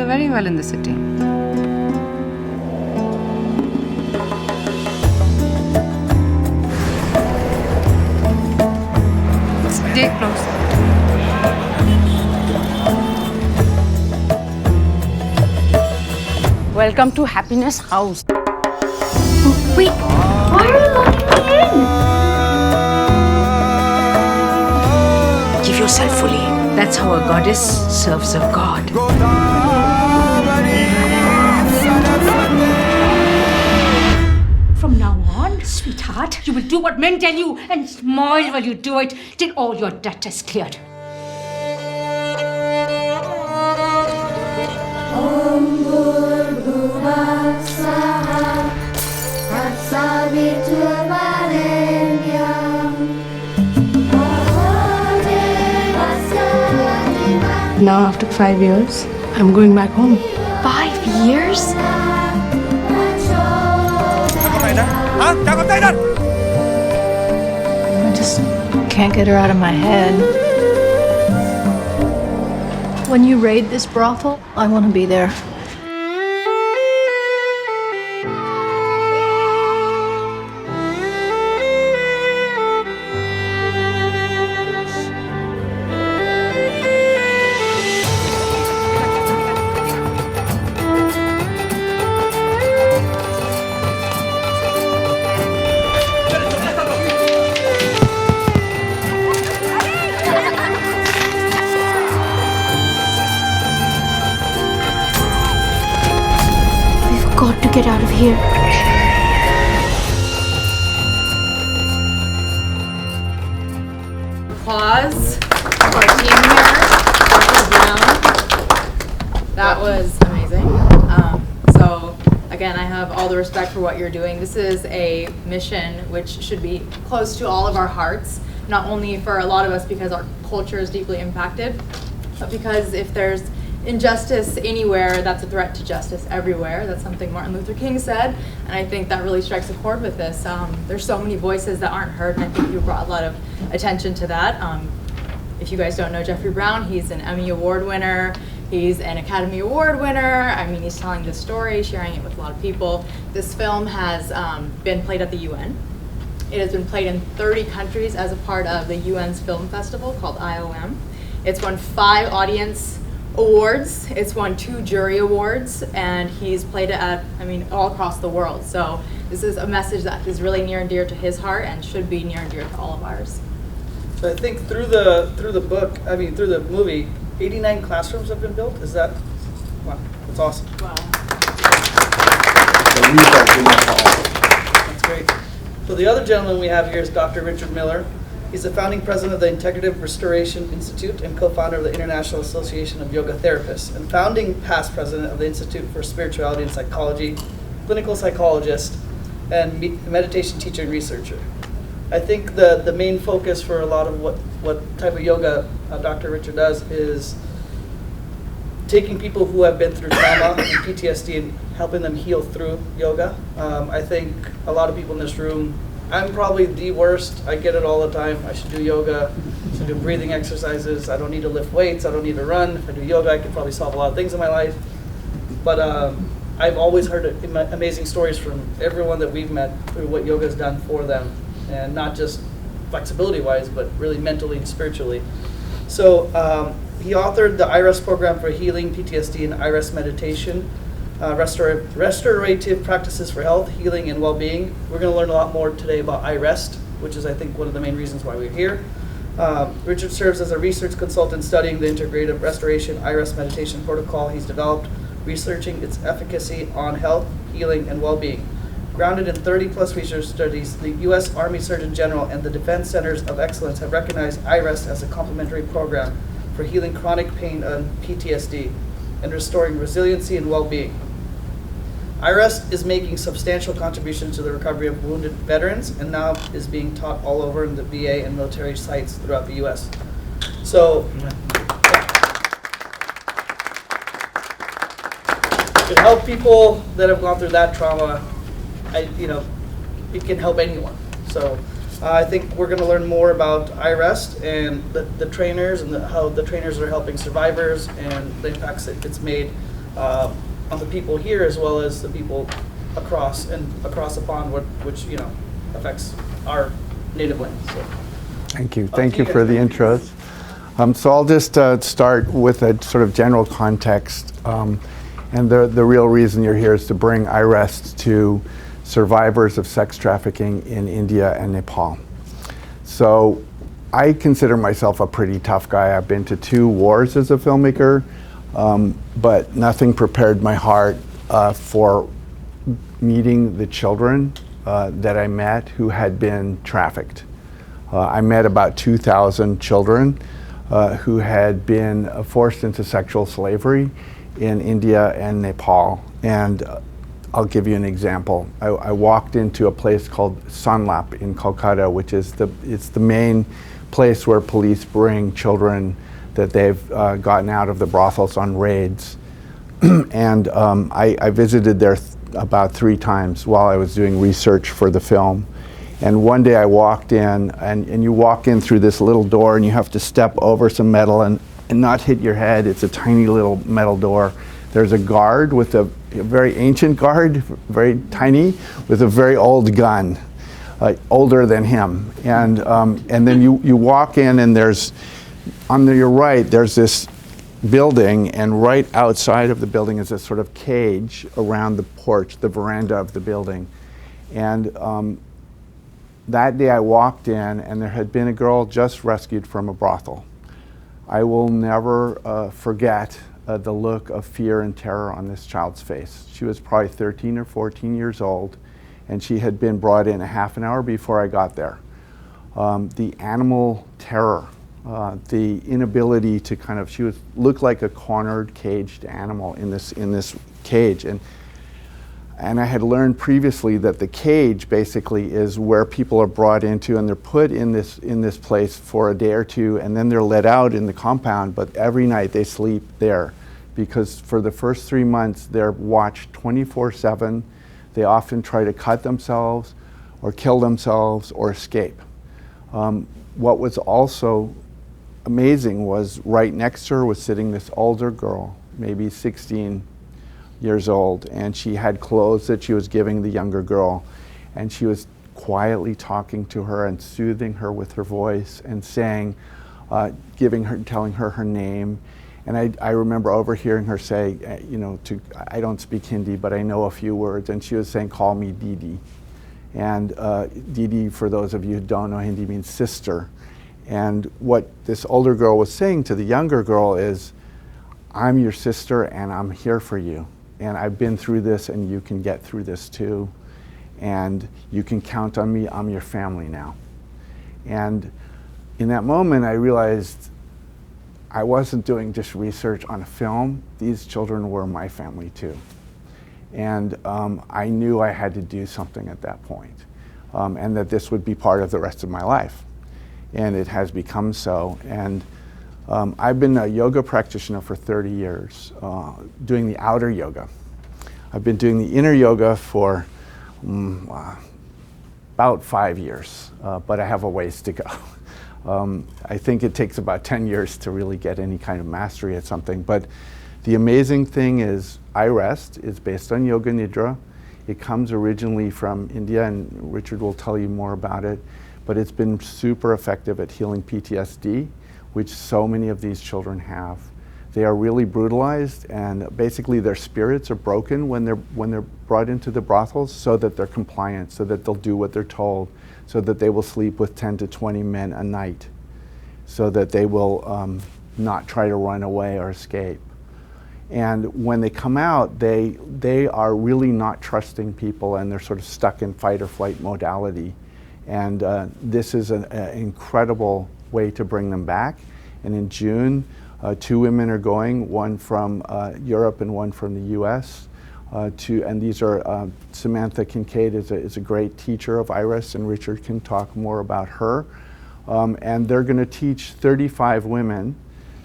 very well in the city. Stay close. Welcome to Happiness House. Wait, why are you locking me in? Give yourself fully. That's how a goddess serves a god. From now on, sweetheart, you will do what men tell you and smile while you do it till all your debt is cleared. Now, after 5 years, I'm going back home. 5 years? I just can't get her out of my head. When you raid this brothel, I want to be there. Got to get out of here. Applause for our team here. Dr. Brown. That was amazing. So again, I have all the respect for what you're doing. This is a mission which should be close to all of our hearts, not only for a lot of us because our culture is deeply impacted, but because if there's injustice anywhere, that's a threat to justice everywhere. That's something Martin Luther King said, and I think that really strikes a chord with this. There's so many voices that aren't heard, and I think you brought a lot of attention to that. If you guys don't know Jeffrey Brown, he's an Emmy Award winner. He's an Academy Award winner. I mean, he's telling this story, sharing it with a lot of people. This film has been played at the UN. It has been played in 30 countries as a part of the UN's film festival called IOM. It's won 5 audience awards. It's won 2 jury awards, and he's played it at, all across the world. So this is a message that is really near and dear to his heart and should be near and dear to all of ours. So I think through the movie, 89 classrooms have been built. Is that? Wow, that's awesome. Wow. That's great. So the other gentleman we have here is Dr. Richard Miller. He's the founding president of the Integrative Restoration Institute and co-founder of the International Association of Yoga Therapists, and founding past president of the Institute for Spirituality and Psychology, clinical psychologist, and meditation teacher and researcher. I think the main focus for a lot of what type of yoga Dr. Richard does is taking people who have been through trauma and PTSD and helping them heal through yoga. I think a lot of people in this room, I'm probably the worst. I get it all the time. I should do yoga. I should do breathing exercises. I don't need to lift weights. I don't need to run. If I do yoga, I can probably solve a lot of things in my life. But I've always heard amazing stories from everyone that we've met through what yoga has done for them, and not just flexibility-wise, but really mentally and spiritually. So he authored the iRest program for healing PTSD and iRest meditation. Restorative practices for health, healing, and well-being. We're going to learn a lot more today about iRest, which is, I think, one of the main reasons why we're here. Richard serves as a research consultant studying the integrative restoration iRest meditation protocol he's developed, researching its efficacy on health, healing, and well-being. Grounded in 30-plus research studies, the U.S. Army Surgeon General and the Defense Centers of Excellence have recognized iRest as a complementary program for healing chronic pain and PTSD and restoring resiliency and well-being. iRest is making substantial contributions to the recovery of wounded veterans and now is being taught all over in the VA and military sites throughout the U.S. So, to help people that have gone through that trauma, it can help anyone. So, I think we're going to learn more about iRest and the trainers and how the trainers are helping survivors and the impacts that it's made on the people here as well as the people across the pond, which affects our native land. So. Thank you. Thank you for the intros. So I'll just start with a sort of general context. And the real reason you're here is to bring iRest to survivors of sex trafficking in India and Nepal. So I consider myself a pretty tough guy. I've been to 2 wars as a filmmaker, but nothing prepared my heart for meeting the children that I met who had been trafficked. I met about 2,000 children who had been forced into sexual slavery in India and Nepal. And I'll give you an example. I walked into a place called Sanlap in Kolkata, which is it's the main place where police bring children that they've gotten out of the brothels on raids. And I visited there about 3 times while I was doing research for the film. And one day I walked in, and you walk in through this little door and you have to step over some metal and not hit your head. It's a tiny little metal door. There's a guard with a very ancient guard, very tiny, with a very old gun, older than him. And then you walk in, and there's, on your right, there's this building, and right outside of the building is a sort of cage around the porch, the veranda of the building. And that day I walked in, and there had been a girl just rescued from a brothel. I will never forget the look of fear and terror on this child's face. She was probably 13 or 14 years old, and she had been brought in a half an hour before I got there. The animal terror, the inability to she looked like a cornered, caged animal in this cage. And I had learned previously that the cage basically is where people are brought into, and they're put in this place for a day or 2, and then they're let out in the compound, but every night they sleep there, because for the first 3 months they're watched 24/7. They often try to cut themselves or kill themselves or escape. What was also amazing was right next to her was sitting this older girl, maybe 16 years old, and she had clothes that she was giving the younger girl, and she was quietly talking to her and soothing her with her voice and saying, telling her her name. And I remember overhearing her say, I don't speak Hindi, but I know a few words, and she was saying, call me Didi. And Didi, for those of you who don't know Hindi, means sister. And what this older girl was saying to the younger girl is, I'm your sister and I'm here for you. And I've been through this, and you can get through this too. And you can count on me, I'm your family now. And in that moment, I realized I wasn't doing just research on a film. These children were my family too. And I knew I had to do something at that point, and that this would be part of the rest of my life. And it has become so. And I've been a yoga practitioner for 30 years, doing the outer yoga. I've been doing the inner yoga for about 5 years, but I have a ways to go. I think it takes about 10 years to really get any kind of mastery at something. But the amazing thing is iRest is based on Yoga Nidra. It comes originally from India, and Richard will tell you more about it. But it's been super effective at healing PTSD, which so many of these children have. They are really brutalized, and basically their spirits are broken when they're brought into the brothels, so that they're compliant, so that they'll do what they're told, so that they will sleep with 10 to 20 men a night, so that they will not try to run away or escape. And when they come out, they are really not trusting people, and they're sort of stuck in fight or flight modality. And this is an incredible way to bring them back. And in June, 2 women are going, one from Europe and one from the US. And these are, Samantha Kincaid is a great teacher of iRest, and Richard can talk more about her. And they're gonna teach 35 women,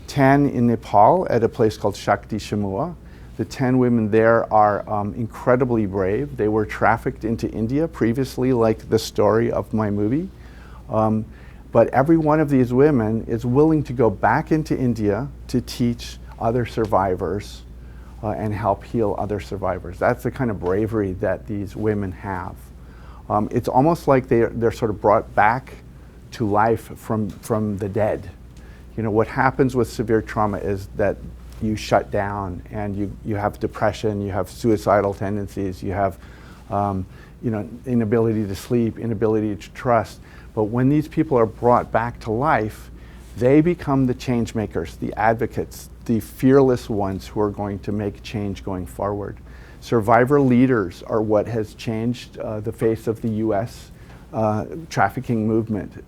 10 in Nepal at a place called Shakti Shamua. The 10 women there are incredibly brave. They were trafficked into India previously, like the story of my movie. But every one of these women is willing to go back into India to teach other survivors and help heal other survivors. That's the kind of bravery that these women have. It's almost like they're sort of brought back to life from the dead. You know, what happens with severe trauma is that you shut down and you have depression, you have suicidal tendencies, you have inability to sleep, inability to trust. But when these people are brought back to life, they become the change makers, the advocates, the fearless ones who are going to make change going forward. Survivor leaders are what has changed the face of the U.S. Trafficking movement.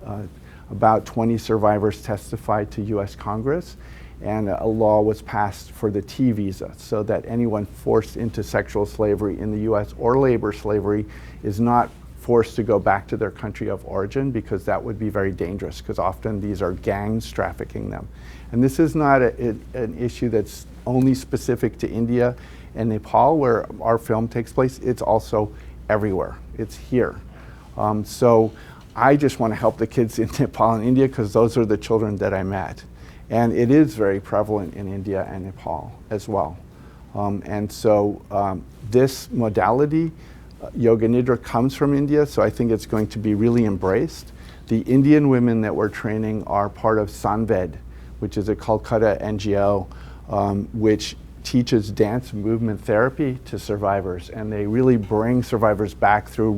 About 20 survivors testified to U.S. Congress, and a law was passed for the T visa, so that anyone forced into sexual slavery in the U.S. or labor slavery is not forced to go back to their country of origin, because that would be very dangerous, because often these are gangs trafficking them. And this is not an issue that's only specific to India and Nepal, where our film takes place. It's also everywhere. It's here. So I just want to help the kids in Nepal and India, because those are the children that I met. And it is very prevalent in India and Nepal as well. And so this modality, Yoga Nidra, comes from India, so I think it's going to be really embraced. The Indian women that we're training are part of Sanved, which is a Kolkata NGO, which teaches dance movement therapy to survivors, and they really bring survivors back through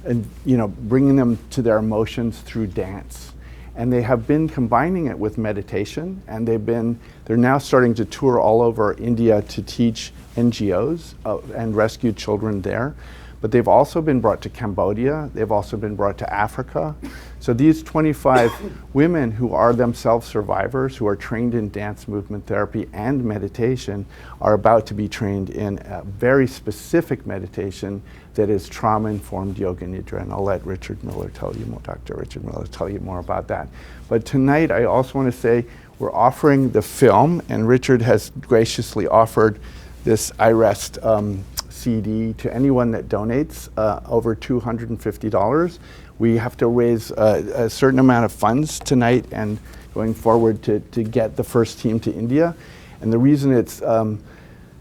bringing them to their emotions through dance. And they have been combining it with meditation, and they're now starting to tour all over India to teach NGOs and rescue children there. But they've also been brought to Cambodia, they've also been brought to Africa. So these 25 women who are themselves survivors, who are trained in dance movement therapy and meditation, are about to be trained in a very specific meditation that is trauma-informed Yoga Nidra. And I'll let Dr. Richard Miller tell you more about that. But tonight I also want to say we're offering the film, and Richard has graciously offered this iRest CD to anyone that donates over $250. We have to raise a certain amount of funds tonight and going forward to get the first team to India. And the reason it's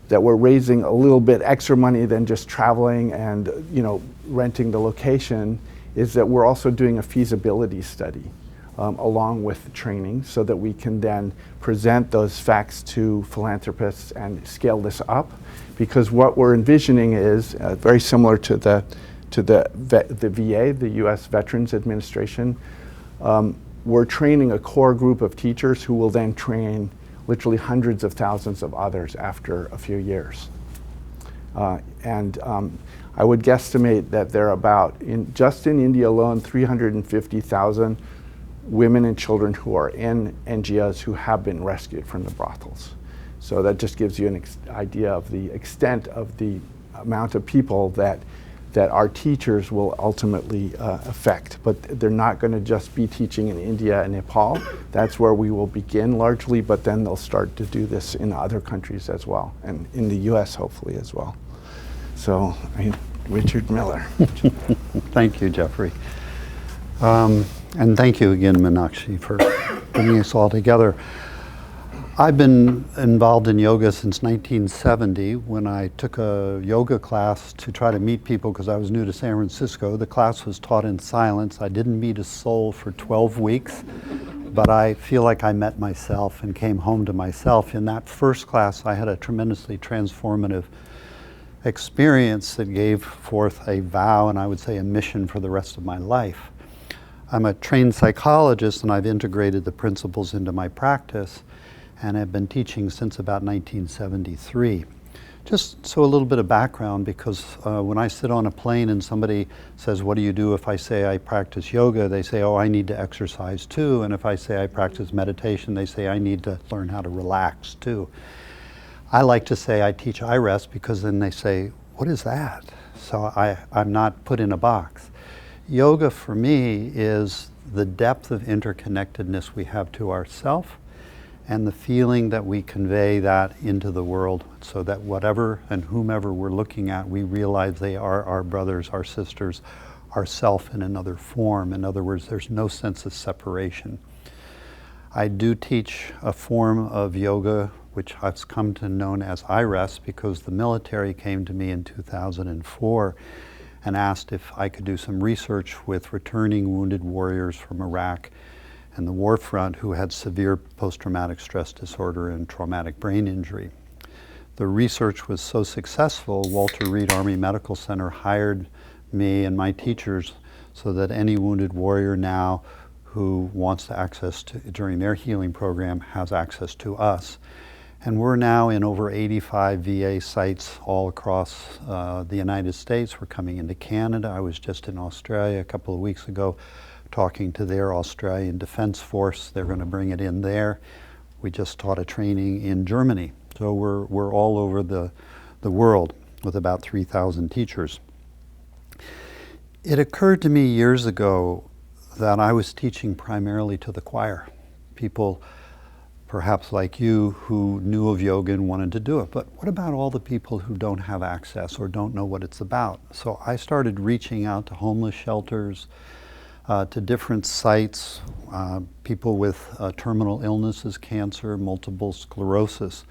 that we're raising a little bit extra money than just traveling and renting the location is that we're also doing a feasibility study along with the training, so that we can then present those facts to philanthropists and scale this up. Because what we're envisioning is very similar to the VA, the U.S. Veterans Administration. We're training a core group of teachers who will then train literally hundreds of thousands of others after a few years. And I would guesstimate that there are about, just in India alone, 350,000 women and children who are in NGOs who have been rescued from the brothels. So that just gives you an idea of the extent of the amount of people that our teachers will ultimately affect. But they're not going to just be teaching in India and Nepal. That's where we will begin largely, but then they'll start to do this in other countries as well, and in the US hopefully as well. So, Richard Miller. Thank you, Jeffrey. And thank you again, Meenakshi, for bringing us all together. I've been involved in yoga since 1970 when I took a yoga class to try to meet people because I was new to San Francisco. The class was taught in silence. I didn't meet a soul for 12 weeks, but I feel like I met myself and came home to myself. In that first class, I had a tremendously transformative experience that gave forth a vow, and I would say a mission for the rest of my life. I'm a trained psychologist, and I've integrated the principles into my practice, and have been teaching since about 1973. Just so a little bit of background, because when I sit on a plane and somebody says, what do you do if I say I practice yoga? They say, oh, I need to exercise too. And if I say I practice meditation, they say I need to learn how to relax too. I like to say I teach iRest, because then they say, what is that? So I'm not put in a box. Yoga for me is the depth of interconnectedness we have to ourself, and the feeling that we convey that into the world, so that whatever and whomever we're looking at, we realize they are our brothers, our sisters, our self in another form. In other words, there's no sense of separation. I do teach a form of yoga which I've come to know as iRest because the military came to me in 2004 and asked if I could do some research with returning wounded warriors from Iraq and the war front who had severe post-traumatic stress disorder and traumatic brain injury. The research was so successful, Walter Reed Army Medical Center hired me and my teachers so that any wounded warrior now who wants to access to, during their healing program, has access to us. And we're now in over 85 VA sites all across the United States. We're coming into Canada. I was just in Australia a couple of weeks ago talking to their Australian Defense Force. They're going to bring it in there. We just taught a training in Germany. So we're all over the world with about 3,000 teachers. It occurred to me years ago that I was teaching primarily to the choir. People perhaps like you who knew of yoga and wanted to do it. But what about all the people who don't have access or don't know what it's about? So I started reaching out to homeless shelters, to different sites, people with terminal illnesses, cancer, multiple sclerosis,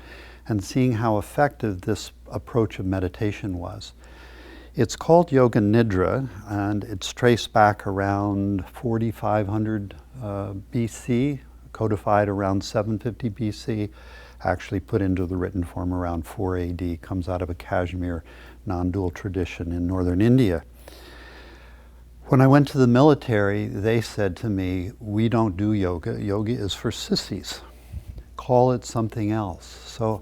and seeing how effective this approach of meditation was. It's called Yoga Nidra, and it's traced back around 4,500 BC, codified around 750 BC, actually put into the written form around 4 AD, comes out of a Kashmir non-dual tradition in northern India. When I went to the military, they said to me, we don't do yoga. Yoga is for sissies. Call it something else. So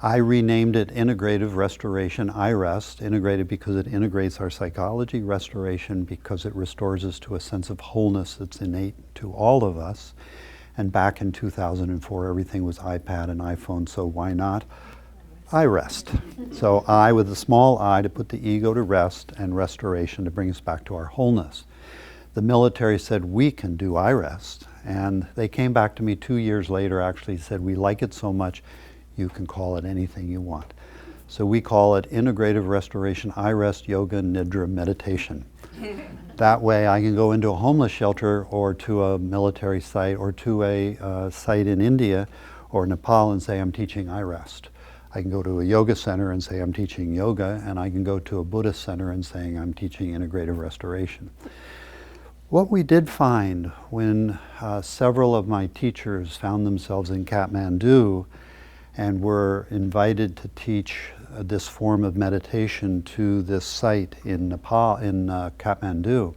I renamed it Integrative Restoration, iRest, integrated because it integrates our psychology, restoration because it restores us to a sense of wholeness that's innate to all of us. And back in 2004, everything was iPad and iPhone, so why not iRest? So I with a small I to put the ego to rest and restoration to bring us back to our wholeness. The military said, we can do iRest. And they came back to me 2 years later, actually said, we like it so much, you can call it anything you want. So we call it Integrative Restoration, iRest, Yoga, Nidra, Meditation. That way I can go into a homeless shelter or to a military site or to a site in India or Nepal and say, I'm teaching iRest. I can go to a yoga center and say, I'm teaching yoga, and I can go to a Buddhist center and saying, I'm teaching integrative restoration. What we did find when several of my teachers found themselves in Kathmandu and were invited to teach this form of meditation to this site in Nepal, in Kathmandu,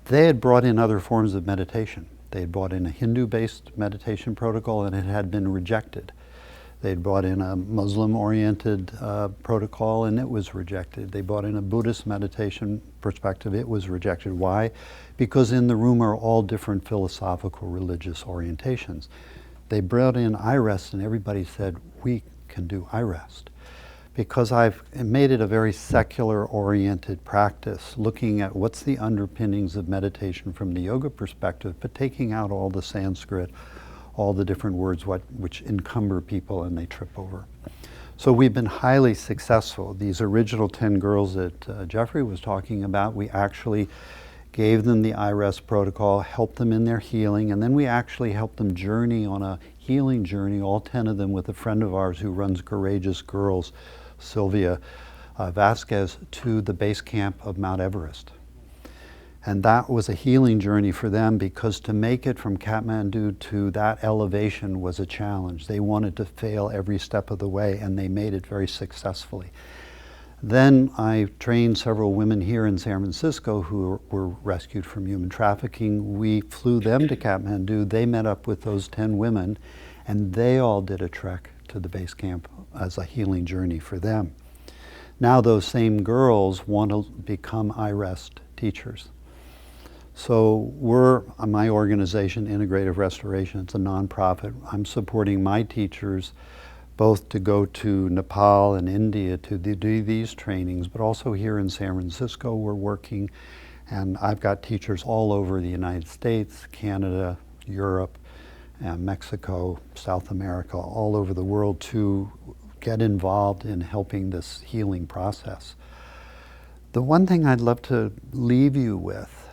they had brought in other forms of meditation. They had brought in a Hindu-based meditation protocol and it had been rejected. They'd brought in a Muslim-oriented protocol and it was rejected. They brought in a Buddhist meditation perspective, it was rejected. Why? Because in the room are all different philosophical, religious orientations. They brought in iRest and everybody said, we can do iRest. Because I've made it a very secular-oriented practice, looking at what's the underpinnings of meditation from the yoga perspective, but taking out all the Sanskrit, all the different words which encumber people and they trip over. So we've been highly successful. These original 10 girls that Jeffrey was talking about, we actually gave them the iRest protocol, helped them in their healing, and then we actually helped them journey on a healing journey, all 10 of them with a friend of ours who runs Courageous Girls, Sylvia Vasquez, to the base camp of Mount Everest. And that was a healing journey for them because to make it from Kathmandu to that elevation was a challenge. They wanted to fail every step of the way and they made it very successfully. Then I trained several women here in San Francisco who were rescued from human trafficking. We flew them to Kathmandu. They met up with those 10 women and they all did a trek to the base camp as a healing journey for them. Now those same girls want to become iRest teachers. So my organization, Integrative Restoration, it's a nonprofit. I'm supporting my teachers both to go to Nepal and India to do these trainings, but also here in San Francisco we're working, and I've got teachers all over the United States, Canada, Europe, and Mexico, South America, all over the world to get involved in helping this healing process. The one thing I'd love to leave you with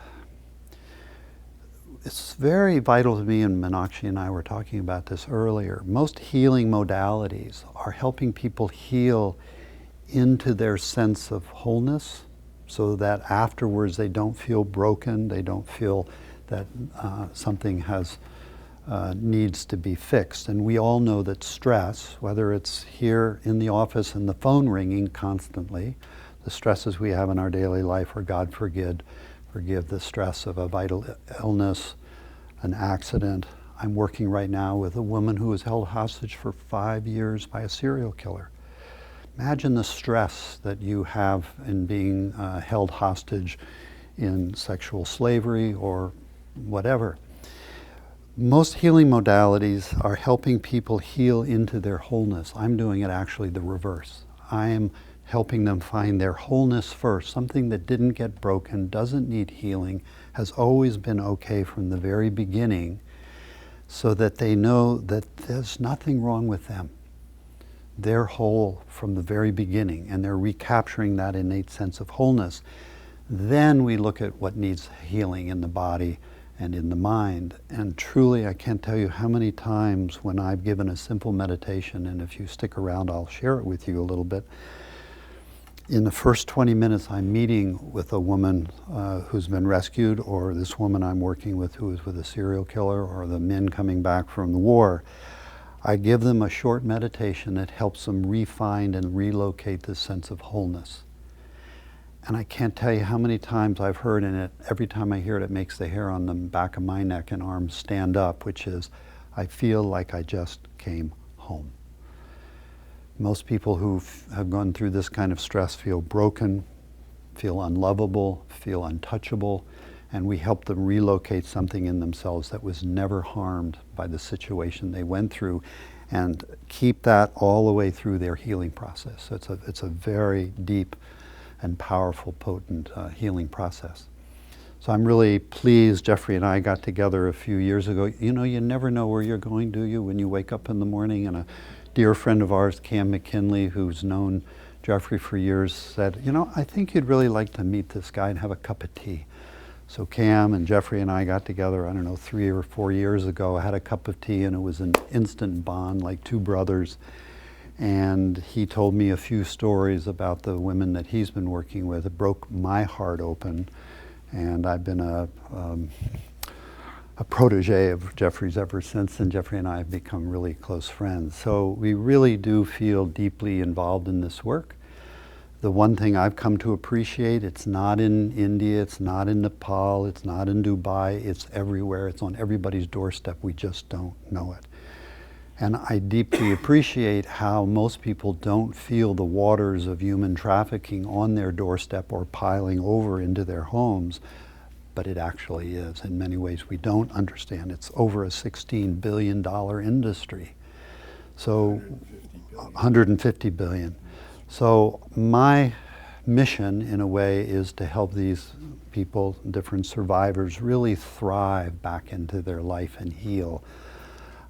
it's very vital to me, and Meenakshi and I were talking about this earlier. Most healing modalities are helping people heal into their sense of wholeness so that afterwards they don't feel broken, they don't feel that something needs to be fixed. And we all know that stress, whether it's here in the office and the phone ringing constantly, the stresses we have in our daily life, or God forgive the stress of a vital illness, an accident. I'm working right now with a woman who was held hostage for 5 years by a serial killer. Imagine the stress that you have in being held hostage in sexual slavery or whatever. Most healing modalities are helping people heal into their wholeness. I'm doing it actually the reverse. I am helping them find their wholeness first, something that didn't get broken, doesn't need healing, has always been okay from the very beginning, so that they know that there's nothing wrong with them. They're whole from the very beginning, and they're recapturing that innate sense of wholeness. Then we look at what needs healing in the body and in the mind. And truly, I can't tell you how many times when I've given a simple meditation, and if you stick around, I'll share it with you a little bit. In the first 20 minutes, I'm meeting with a woman who's been rescued, or this woman I'm working with who is with a serial killer, or the men coming back from the war. I give them a short meditation that helps them refine and relocate this sense of wholeness. And I can't tell you how many times I've heard in it, every time I hear it, it makes the hair on the back of my neck and arms stand up, which is, I feel like I just came home. Most people who have gone through this kind of stress feel broken, feel unlovable, feel untouchable, and we help them relocate something in themselves that was never harmed by the situation they went through, and keep that all the way through their healing process. So it's a very deep and powerful, potent healing process. So I'm really pleased. Jeffrey and I got together a few years ago. You know, you never know where you're going, do you, when you wake up in the morning? And a dear friend of ours, Cam McKinley, who's known Jeffrey for years, said, you know, I think you'd really like to meet this guy and have a cup of tea. So Cam and Jeffrey and I got together, I don't know, 3 or 4 years ago. I had a cup of tea, and it was an instant bond, like two brothers. And he told me a few stories about the women that he's been working with. It broke my heart open. And I've been a protege of Jeffrey's ever since, and Jeffrey and I have become really close friends. So we really do feel deeply involved in this work. The one thing I've come to appreciate, it's not in India, it's not in Nepal, it's not in Dubai, it's everywhere. It's on everybody's doorstep. We just don't know it. And I deeply appreciate how most people don't feel the waters of human trafficking on their doorstep or piling over into their homes, but it actually is. In many ways, we don't understand. It's over a $16 billion industry. So, 150 billion. So my mission, in a way, is to help these people, different survivors, really thrive back into their life and heal.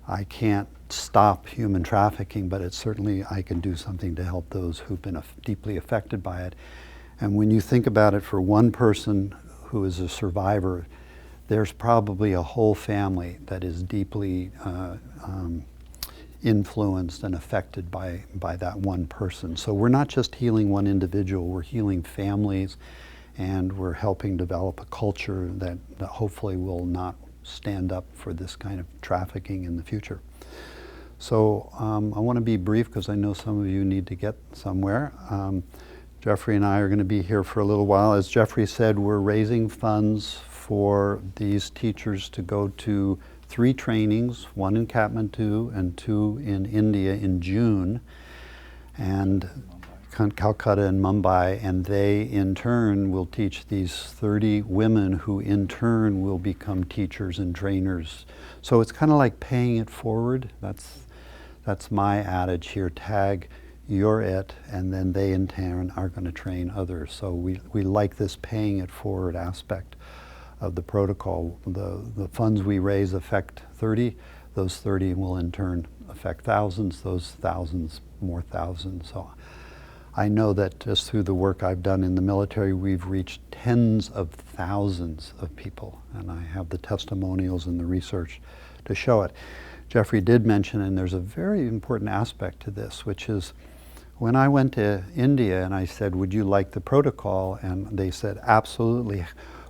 I can't stop human trafficking, but it's certainly I can do something to help those who've been deeply affected by it. And when you think about it, for one person who is a survivor, there's probably a whole family that is deeply influenced and affected by that one person. So we're not just healing one individual, we're healing families, and we're helping develop a culture that hopefully will not stand up for this kind of trafficking in the future. So I want to be brief because I know some of you need to get somewhere. Jeffrey and I are going to be here for a little while. As Jeffrey said, we're raising funds for these teachers to go to 3 trainings, 1 in Kathmandu and 2 in India in June, and Calcutta and Mumbai, and they in turn will teach these 30 women who in turn will become teachers and trainers. So it's kind of like paying it forward. That's my adage here. Tag, you're it, and then they in turn are going to train others. So we like this paying it forward aspect of the protocol. The funds we raise affect 30. Those 30 will in turn affect thousands. Those thousands, more thousands. So I know that just through the work I've done in the military, we've reached tens of thousands of people, and I have the testimonials and the research to show it. Jeffrey did mention, and there's a very important aspect to this, which is when I went to India and I said, would you like the protocol? And they said, absolutely.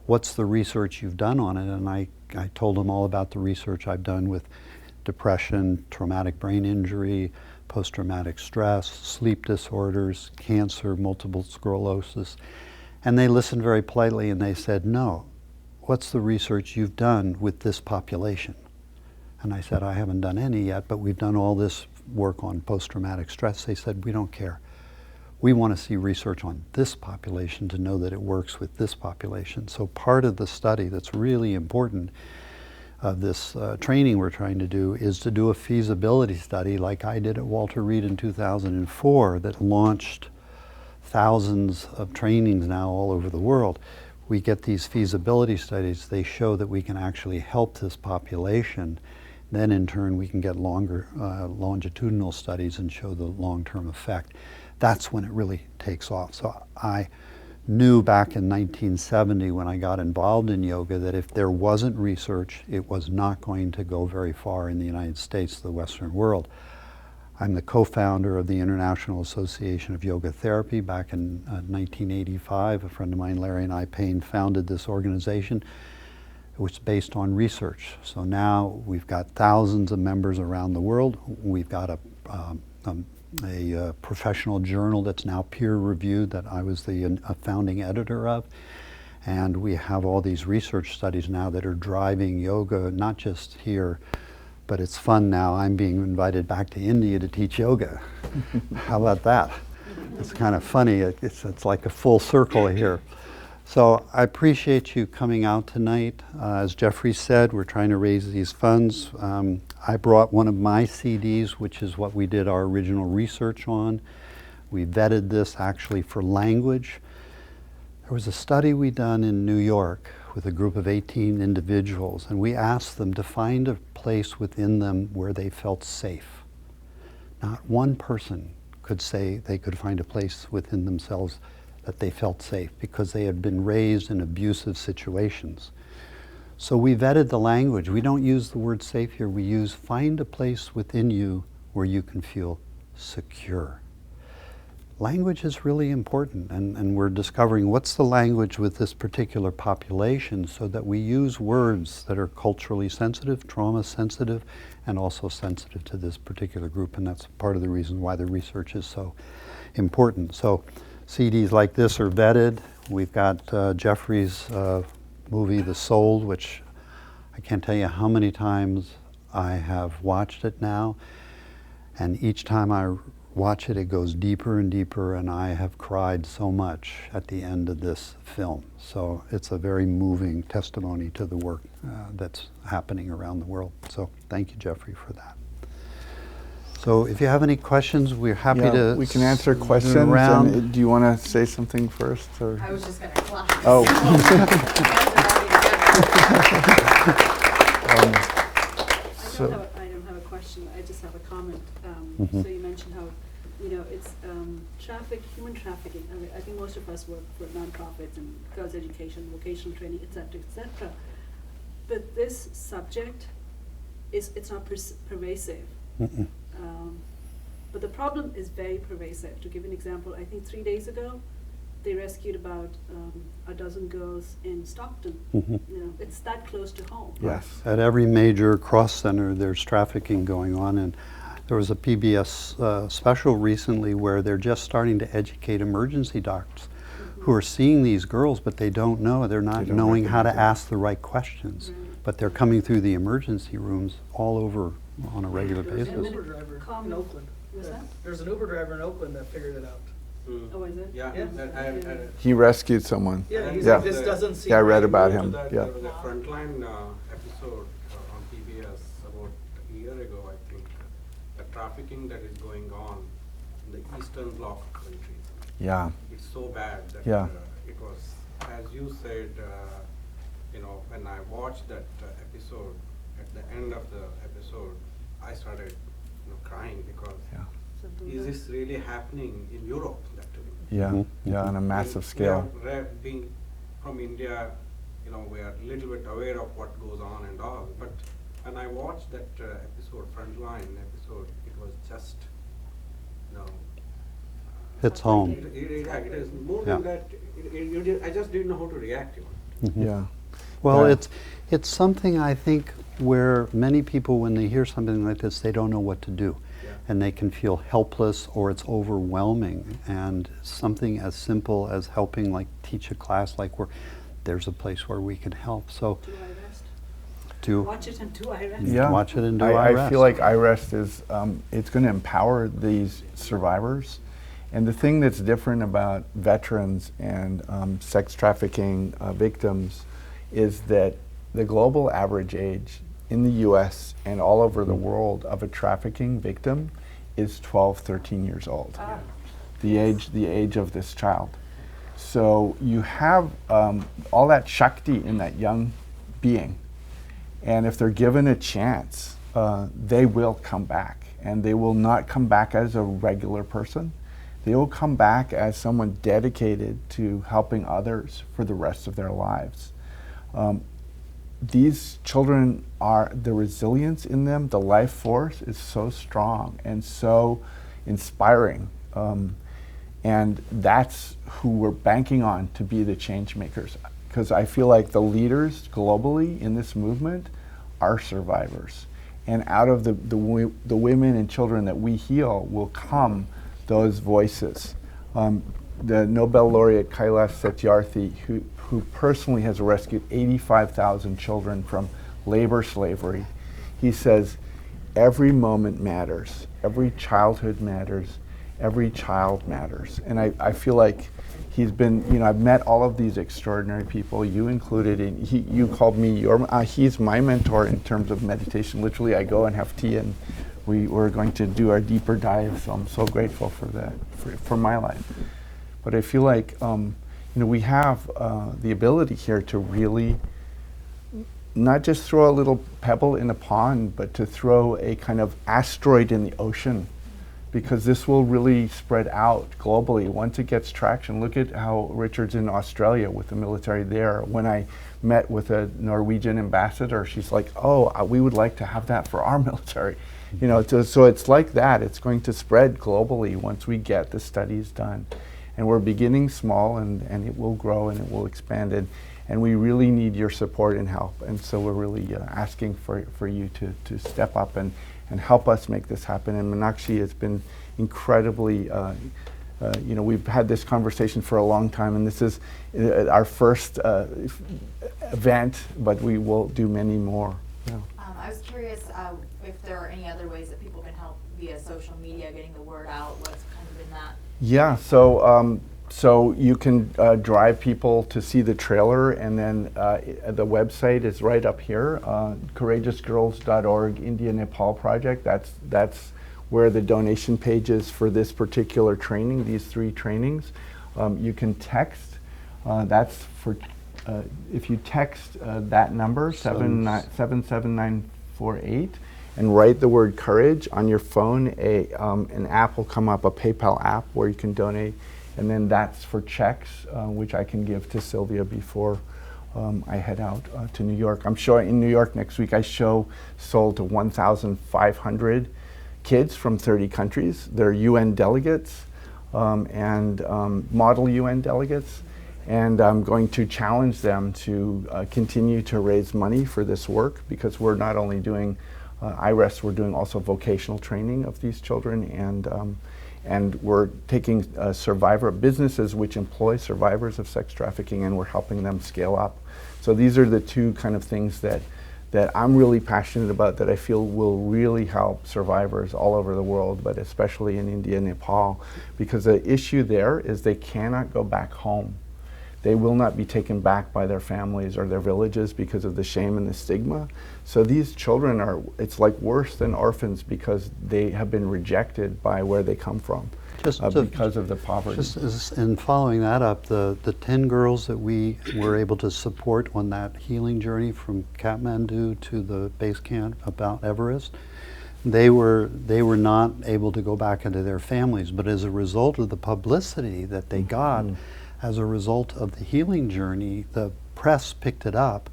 What's the research you've done on it? And I told them all about the research I've done with depression, traumatic brain injury, post-traumatic stress, sleep disorders, cancer, multiple sclerosis. And they listened very politely and they said, no, what's the research you've done with this population? And I said, I haven't done any yet, but we've done all this work on post-traumatic stress. They said, we don't care. We want to see research on this population to know that it works with this population. So part of the study that's really important of this training we're trying to do is to do a feasibility study like I did at Walter Reed in 2004 that launched thousands of trainings now all over the world. We get these feasibility studies, they show that we can actually help this population. Then in turn we can get longer longitudinal studies and show the long-term effect. That's when it really takes off. So I knew back in 1970 when I got involved in yoga that if there wasn't research, it was not going to go very far in the United States, the Western world. I'm the co-founder of the International Association of Yoga Therapy. Back in 1985, a friend of mine, Larry and I, Payne, founded this organization. It was based on research. So now we've got thousands of members around the world. We've got a professional journal that's now peer-reviewed that I was the founding editor of. And we have all these research studies now that are driving yoga, not just here, but it's fun now. I'm being invited back to India to teach yoga. How about that? It's kind of funny. It's like a full circle here. So I appreciate you coming out tonight. As Jeffrey said, we're trying to raise these funds. I brought one of my CDs, which is what we did our original research on. We vetted this actually for language. There was a study we done in New York with a group of 18 individuals, and we asked them to find a place within them where they felt safe. Not one person could say they could find a place within themselves that they felt safe because they had been raised in abusive situations. So we vetted the language. We don't use the word safe here. We use find a place within you where you can feel secure. Language is really important, and we're discovering what's the language with this particular population so that we use words that are culturally sensitive, trauma sensitive, and also sensitive to this particular group, and that's part of the reason why the research is so important. So CDs like this are vetted. We've got Jeffrey's movie, The Soul, which I can't tell you how many times I have watched it now. And each time I watch it, it goes deeper and deeper, and I have cried so much at the end of this film. So it's a very moving testimony to the work that's happening around the world. So thank you, Jeffrey, for that. So if you have any questions, we're happy to. We can answer questions. And do you want to say something first? Or? I was just going to clap. Oh. I don't have a question. I just have a comment. So you mentioned how, it's human trafficking. I think most of us work for nonprofits and girls' education, vocational training, etc., etc. But this subject it's not pervasive. But the problem is very pervasive. To give an example, I think 3 days ago, they rescued about a dozen girls in Stockton. It's that close to home. Yes, at every major cross center, there's trafficking going on, and there was a PBS special recently where they're just starting to educate emergency doctors who are seeing these girls, but they don't know. They're not knowing how to ask the right questions. But they're coming through the emergency rooms all over on a regular basis. There's an Uber driver in Oakland. Was that? There's an Uber driver in Oakland that figured it out. Oh, is it? Yeah. He rescued someone. Yeah, he's Yeah. like, this doesn't seem Yeah, I read right. about him. That, Yeah. There was a frontline episode on PBS about a year ago, I think. The trafficking that is going on in the Eastern Bloc of countries. Yeah. It's so bad that Yeah. It was, as you said, when I watched that episode, at the end of the episode, I started crying because is this really happening in Europe? That too? Yeah, yeah, on a massive scale. We are being from India, we are a little bit aware of what goes on and all. But when I watched that episode, Frontline episode, it was just, Hits home. it is more Yeah. than that. I just didn't know how to react to it. Yeah. Well, Yeah. it's something I think where many people, when they hear something like this, they don't know what to do. Yeah. And they can feel helpless or it's overwhelming. And something as simple as helping, like teach a class, like there's a place where we can help. So Do iRest. to Watch it and do iRest. Yeah. watch it and do I iRest. feel like iRest is, it's going to empower these survivors. And the thing that's different about veterans and sex trafficking victims is that the global average age in the US and all over the world of a trafficking victim is 12, 13 years old. The age of this child. So you have all that Shakti in that young being. And if they're given a chance, they will come back. And they will not come back as a regular person. They will come back as someone dedicated to helping others for the rest of their lives. These children the resilience in them, the life force is so strong and so inspiring. And that's who we're banking on to be the change makers. Because I feel like the leaders globally in this movement are survivors. And out of the women and children that we heal will come those voices. The Nobel laureate Kailash Satyarthi, who personally has rescued 85,000 children from labor slavery, he says, every moment matters, every childhood matters, every child matters. And I feel like he's been, I've met all of these extraordinary people, you included, and you called me he's my mentor in terms of meditation. Literally, I go and have tea and we're going to do our deeper dive, so I'm so grateful for that, for my life. But I feel like, we have the ability here to really not just throw a little pebble in a pond, but to throw a kind of asteroid in the ocean, because this will really spread out globally once it gets traction. Look at how Richard's in Australia with the military there. When I met with a Norwegian ambassador, she's like, oh, we would like to have that for our military. So it's like that. It's going to spread globally once we get the studies done. And we're beginning small, and it will grow and it will expand. And we really need your support and help. And so we're really asking for you to step up and help us make this happen. And Meenakshi has been incredibly, we've had this conversation for a long time, and this is our first event, but we will do many more. Yeah. I was curious if there are any other ways that people can help via social media, getting the word out. What's kind of been that? Yeah, so you can drive people to see the trailer, and then the website is right up here, courageousgirls.org, India Nepal project. That's where the donation page is for this particular training, these 3 trainings. You can text. That's for if you text that number 77948 and write the word courage on your phone, an app will come up, a PayPal app where you can donate, and then that's for checks, which I can give to Sylvia before I head out to New York. I'm showing in New York next week. I sold to 1,500 kids from 30 countries. They're UN delegates and model UN delegates. And I'm going to challenge them to continue to raise money for this work, because we're not only doing iRest, we're doing also vocational training of these children, and we're taking survivor businesses which employ survivors of sex trafficking, and we're helping them scale up. So these are the 2 kind of things that I'm really passionate about, that I feel will really help survivors all over the world, but especially in India and Nepal, because the issue there is they cannot go back home. They will not be taken back by their families or their villages because of the shame and the stigma. So these children it's like worse than orphans, because they have been rejected by where they come from because of the poverty. And following that up, the 10 girls that we were able to support on that healing journey from Kathmandu to the base camp about Everest, They were not able to go back into their families, but as a result of the publicity that they got, as a result of the healing journey, the press picked it up.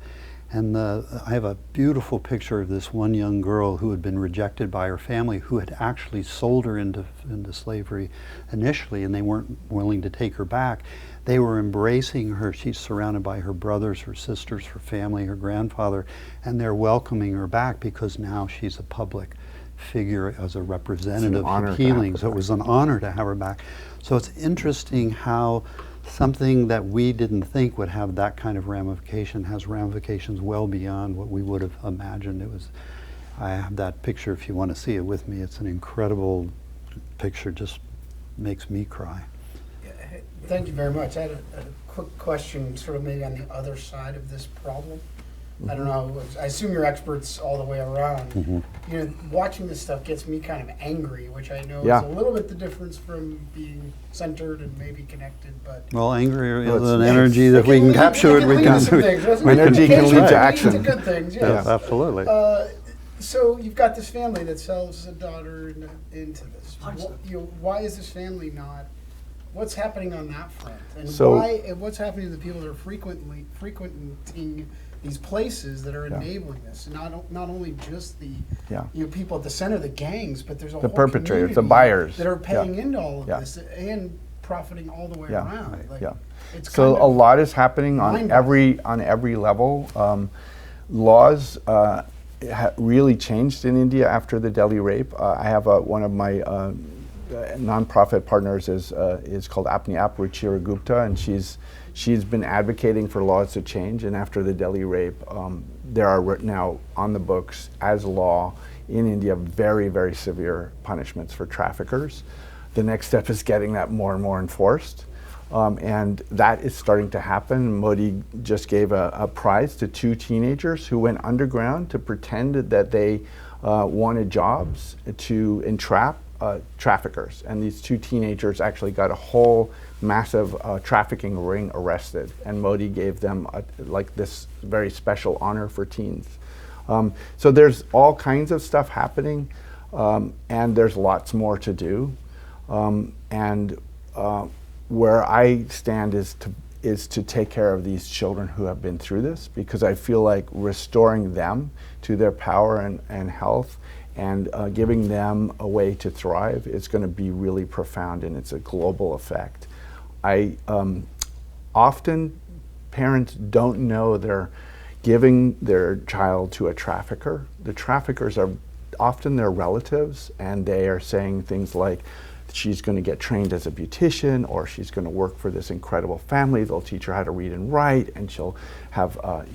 And I have a beautiful picture of this one young girl who had been rejected by her family, who had actually sold her into slavery initially, and they weren't willing to take her back. They were embracing her. She's surrounded by her brothers, her sisters, her family, her grandfather, and they're welcoming her back because now she's a public figure as a representative of healing. So it was an honor to have her back. So it's interesting how something that we didn't think would have that kind of ramification has ramifications well beyond what we would have imagined. I have that picture if you want to see it with me. It's an incredible picture, just makes me cry. Thank you very much. I had a quick question, sort of maybe on the other side of this problem. I don't know, I assume you're experts all the way around. You know, watching this stuff gets me kind of angry, which I know is a little bit the difference from being centered and maybe connected, but... Well, anger is an energy that we can capture. Energy can lead to action. To good things, yes. Yeah, absolutely. So you've got this family that sells a daughter into this. Why is this family not... What's happening on that front? And what's happening to the people that are frequenting these places that are enabling this? Not only just the people at the center of the gangs, but there's a whole perpetrators, the buyers that are paying into all of this and profiting all the way around. It's so a lot is happening on every level. Laws really changed in India after the Delhi rape. I have one of my nonprofit partners is called Apni App, Ruchira Gupta, and she's been advocating for laws to change. And after the Delhi rape, there are now on the books as law in India very, very severe punishments for traffickers. The next step is getting that more and more enforced. And that is starting to happen. Modi just gave a prize to 2 teenagers who went underground to pretend that they wanted jobs to entrap traffickers. And these 2 teenagers actually got a whole massive trafficking ring arrested. And Modi gave them like this very special honor for teens. So there's all kinds of stuff happening, and there's lots more to do. Where I stand is to take care of these children who have been through this, because I feel like restoring them to their power and health and giving them a way to thrive is going to be really profound, and it's a global effect. Often parents don't know they're giving their child to a trafficker. The traffickers are often their relatives, and they are saying things like, she's going to get trained as a beautician, or she's going to work for this incredible family. They'll teach her how to read and write, and she'll have a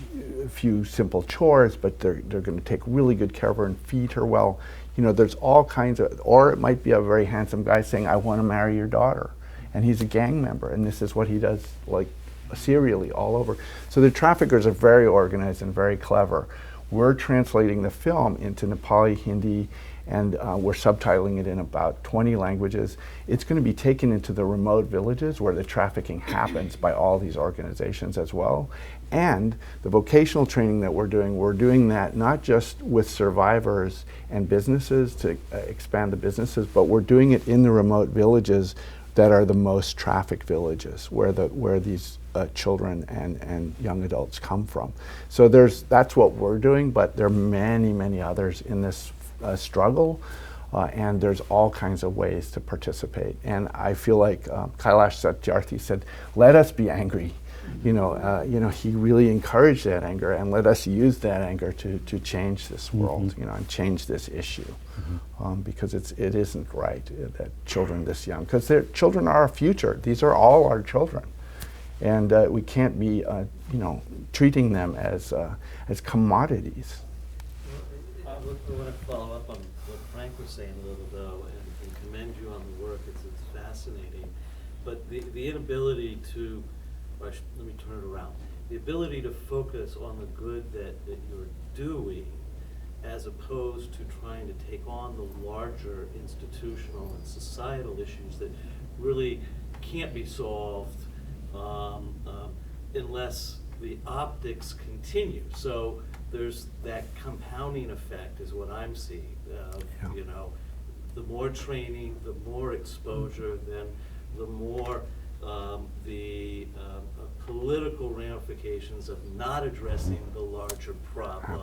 few simple chores, but they're going to take really good care of her and feed her well. You know, there's all kinds of, or it might be a very handsome guy saying, I want to marry your daughter. And he's a gang member, and this is what he does, like, serially all over. So the traffickers are very organized and very clever. We're translating the film into Nepali, Hindi, and we're subtitling it in about 20 languages. It's going to be taken into the remote villages where the trafficking happens by all these organizations as well. And the vocational training that we're doing that not just with survivors and businesses to expand the businesses, but we're doing it in the remote villages that are the most trafficked villages, where these children and young adults come from. So that's what we're doing, but there are many, many others in this struggle, and there's all kinds of ways to participate. And I feel like Kailash Satyarthi said, let us be angry. He really encouraged that anger, and let us use that anger to change this world, and change this issue. Because it isn't right that children this young, because children are our future. These are all our children. And we can't be, treating them as commodities. I want to follow up on what Frank was saying a little though, and commend you on the work. It's fascinating. But the inability to, let me turn it around. The ability to focus on the good that you're doing, as opposed to trying to take on the larger institutional and societal issues that really can't be solved unless the optics continue. So there's that compounding effect is what I'm seeing. You know, the more training, the more exposure, then the more the political ramifications of not addressing the larger problem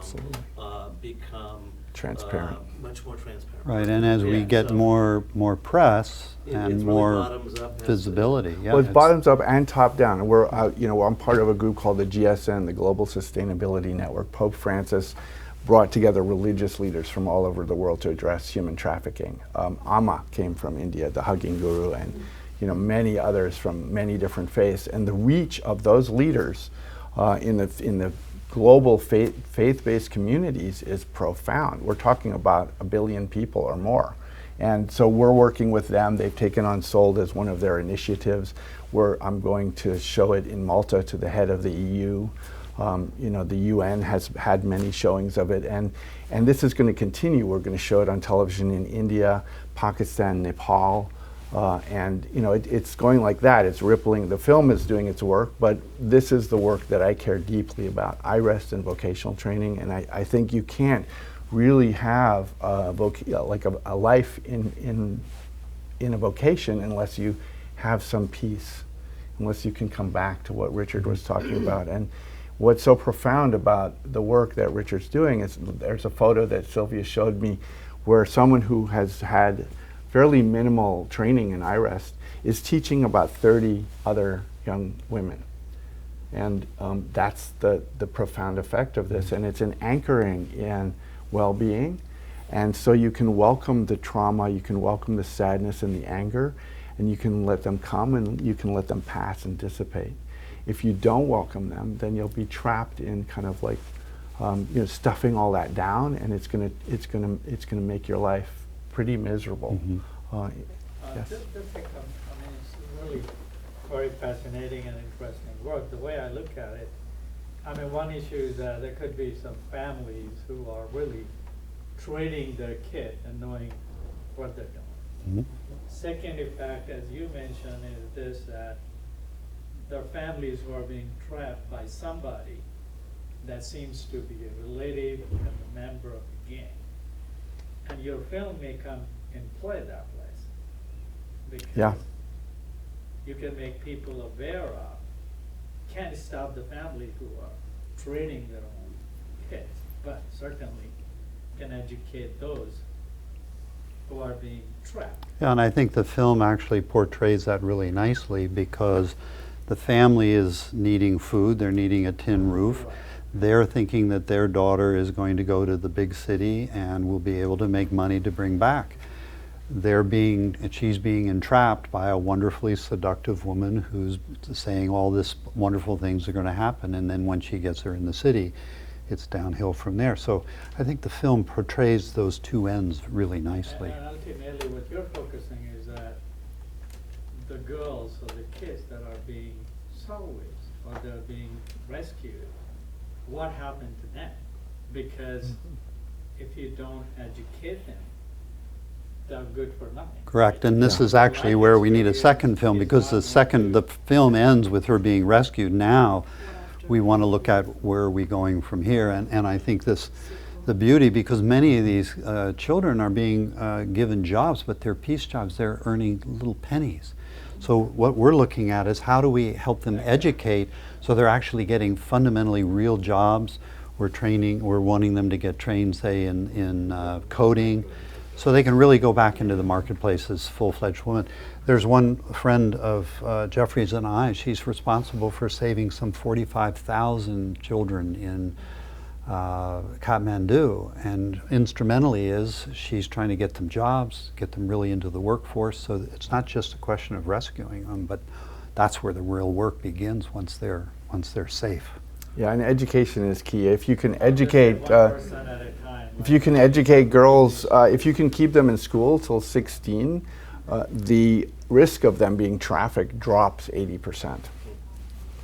become transparent, much more transparent. Right, and as we get more press and it's more really bottoms up, visibility, well, it's bottoms up and top down. And we're, you know, I'm part of a group called the GSN, the Global Sustainability Network. Pope Francis brought together religious leaders from all over the world to address human trafficking. Amma came from India, the hugging guru, and you know, many others from many different faiths. And the reach of those leaders in the global faith-based communities is profound. We're talking about 1 billion people or more. And so we're working with them. They've taken on SOLD as one of their initiatives. I'm going to show it in Malta to the head of the EU. You know, the UN has had many showings of it, and this is going to continue. We're going to show it on television in India, Pakistan, Nepal, and you know, it's going like that. It's rippling. The film is doing its work, but this is the work that I care deeply about: iRest and vocational training. And I think you can't really have a life in a vocation unless you have some peace, unless you can come back to what Richard was talking about. And what's so profound about the work that Richard's doing is there's a photo that Sylvia showed me where someone who has had fairly minimal training in iRest is teaching about 30 other young women. And that's the profound effect of this. And it's an anchoring in well-being. And so you can welcome the trauma, you can welcome the sadness and the anger, and you can let them come and you can let them pass and dissipate. If you don't welcome them, then you'll be trapped in kind of like, you know, stuffing all that down, and it's gonna make your life pretty miserable. Yes. Just a comment. I mean, it's really very fascinating and interesting work. The way I look at it, I mean, one issue is that there could be some families who are really training their kid and knowing what they're doing. Second effect, as you mentioned, is this, that there are families who are being trapped by somebody that seems to be a relative and a member of the gang. And your film may come and play that place. Because you can make people aware of, can't stop the family who are training their own kids, but certainly can educate those who are being trapped. Yeah, and I think the film actually portrays that really nicely, because the family is needing food, they're needing a tin roof. They're thinking that their daughter is going to go to the big city and will be able to make money to bring back. She's being entrapped by a wonderfully seductive woman who's saying all this wonderful things are going to happen, and then when she gets her in the city, it's downhill from there. So I think the film portrays those two ends really nicely. And ultimately what you're focusing is that the girls or the kids that are being salvaged or they're being rescued, what happened to them? Because if you don't educate them, they're good for nothing. Correct, and this is actually where we need a second film, because the film ends with her being rescued. Now we want to look at where are we going from here, and I think the beauty, because many of these children are being given jobs, but they're piece jobs, they're earning little pennies. So what we're looking at is how do we help them educate so they're actually getting fundamentally real jobs. We're wanting them to get trained, say, in coding, so they can really go back into the marketplace as full-fledged women. There's one friend of Jeffrey's and I, she's responsible for saving some 45,000 children in Kathmandu, and instrumentally she's trying to get them jobs, get them really into the workforce, so it's not just a question of rescuing them, but that's where the real work begins once they're safe. Yeah, and education is key. If you can educate, girls, if you can keep them in school till 16, the risk of them being trafficked drops 80%.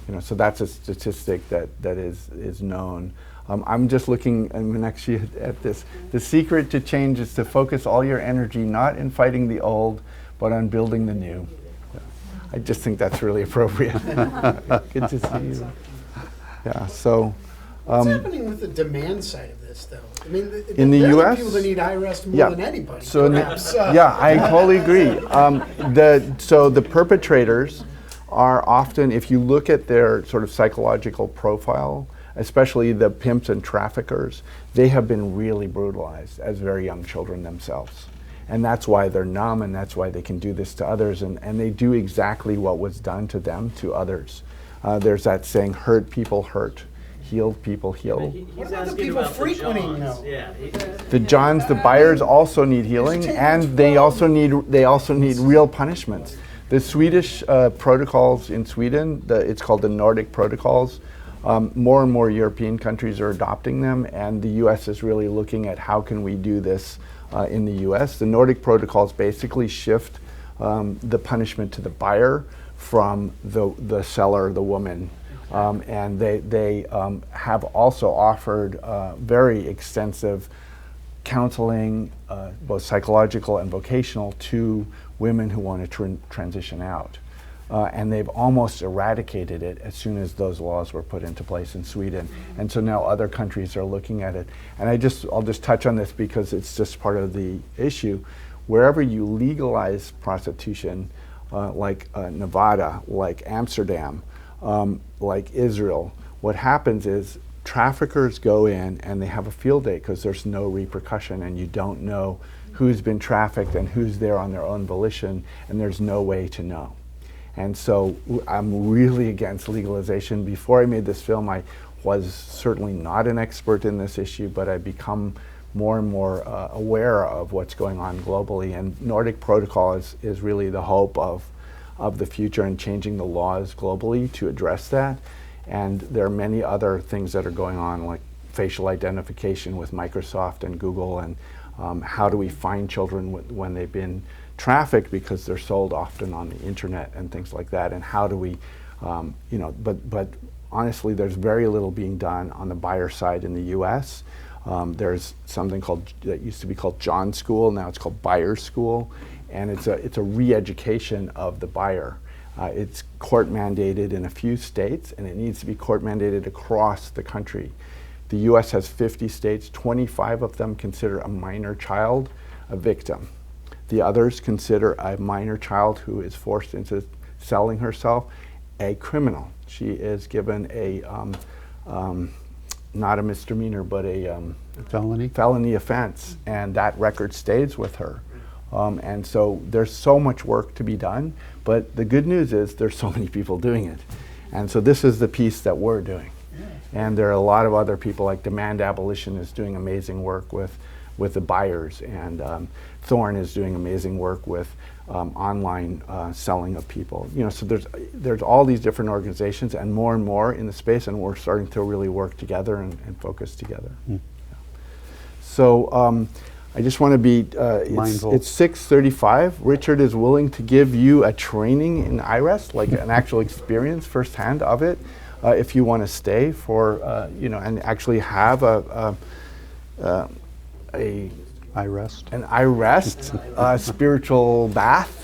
You know, so that's a statistic that is known. I'm just looking actually at this. The secret to change is to focus all your energy not in fighting the old, but on building the new. I just think that's really appropriate. Good to see you. Yeah, so What's happening with the demand side of this, though? I mean, In the they're US? people that need iRest more Yeah. than anybody. So perhaps. yeah, I totally agree. So the perpetrators are often, if you look at their sort of psychological profile, especially the pimps and traffickers, they have been really brutalized as very young children themselves. And that's why they're numb, and that's why they can do this to others, and they do exactly what was done to them to others. There's that saying, hurt people hurt, healed people heal. What about the people frequenting, though? Yeah. The Johns, the buyers also need healing, and they also need real punishments. The Swedish protocols in Sweden, it's called the Nordic protocols. More and more European countries are adopting them, and the U.S. is really looking at how can we do this in the U.S. The Nordic protocols basically shift the punishment to the buyer from the seller, the woman. And they have also offered very extensive counseling, both psychological and vocational, to women who want to transition out. And they've almost eradicated it as soon as those laws were put into place in Sweden. And so now other countries are looking at it. And I'll just touch on this because it's just part of the issue. Wherever you legalize prostitution, like Nevada, like Amsterdam, like Israel, what happens is traffickers go in and they have a field day because there's no repercussion, and you don't know who's been trafficked and who's there on their own volition, and there's no way to know. And so I'm really against legalization. Before I made this film, I was certainly not an expert in this issue, but I've become more and more aware of what's going on globally. And Nordic Protocol is really the hope of the future and changing the laws globally to address that. And there are many other things that are going on, like facial identification with Microsoft and Google, and how do we find children when they've been trafficked, because they're sold often on the internet and things like that, and how do we, but honestly, there's very little being done on the buyer side in the US. There's something that used to be called John School, now it's called Buyer School, and it's a re-education of the buyer. It's court mandated in a few states, and it needs to be court mandated across the country. The US has 50 states, 25 of them consider a minor child a victim. The others consider a minor child who is forced into selling herself a criminal. She is given a, not a misdemeanor, but a felony offense, and that record stays with her. And so there's so much work to be done, but the good news is there's so many people doing it. And so this is the piece that we're doing. And there are a lot of other people, like Demand Abolition is doing amazing work with the buyers, and Thorn is doing amazing work with online selling of people. So there's all these different organizations and more in the space, and we're starting to really work together and focus together. Yeah. So I just want to be, it's 6:35. Richard is willing to give you a training in iRest, like an actual experience firsthand of it, if you want to stay for, and actually have an iRest spiritual bath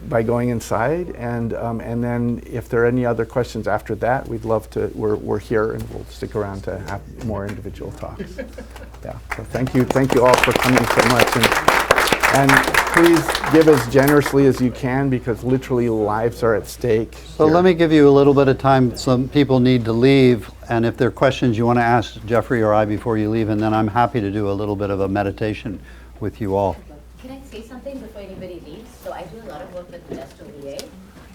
by going inside, and then if there are any other questions after that, we'd love to. We're here, and we'll stick around to have more individual talks. Yeah. So thank you all for coming so much, and please give as generously as you can, because literally lives are at stake. So let me give you a little bit of time. Some people need to leave, and if there are questions you want to ask Jeffrey or I before you leave, and then I'm happy to do a little bit of a meditation with you all. Can I say something before anybody leaves? So I do a lot of work with Modesto VA,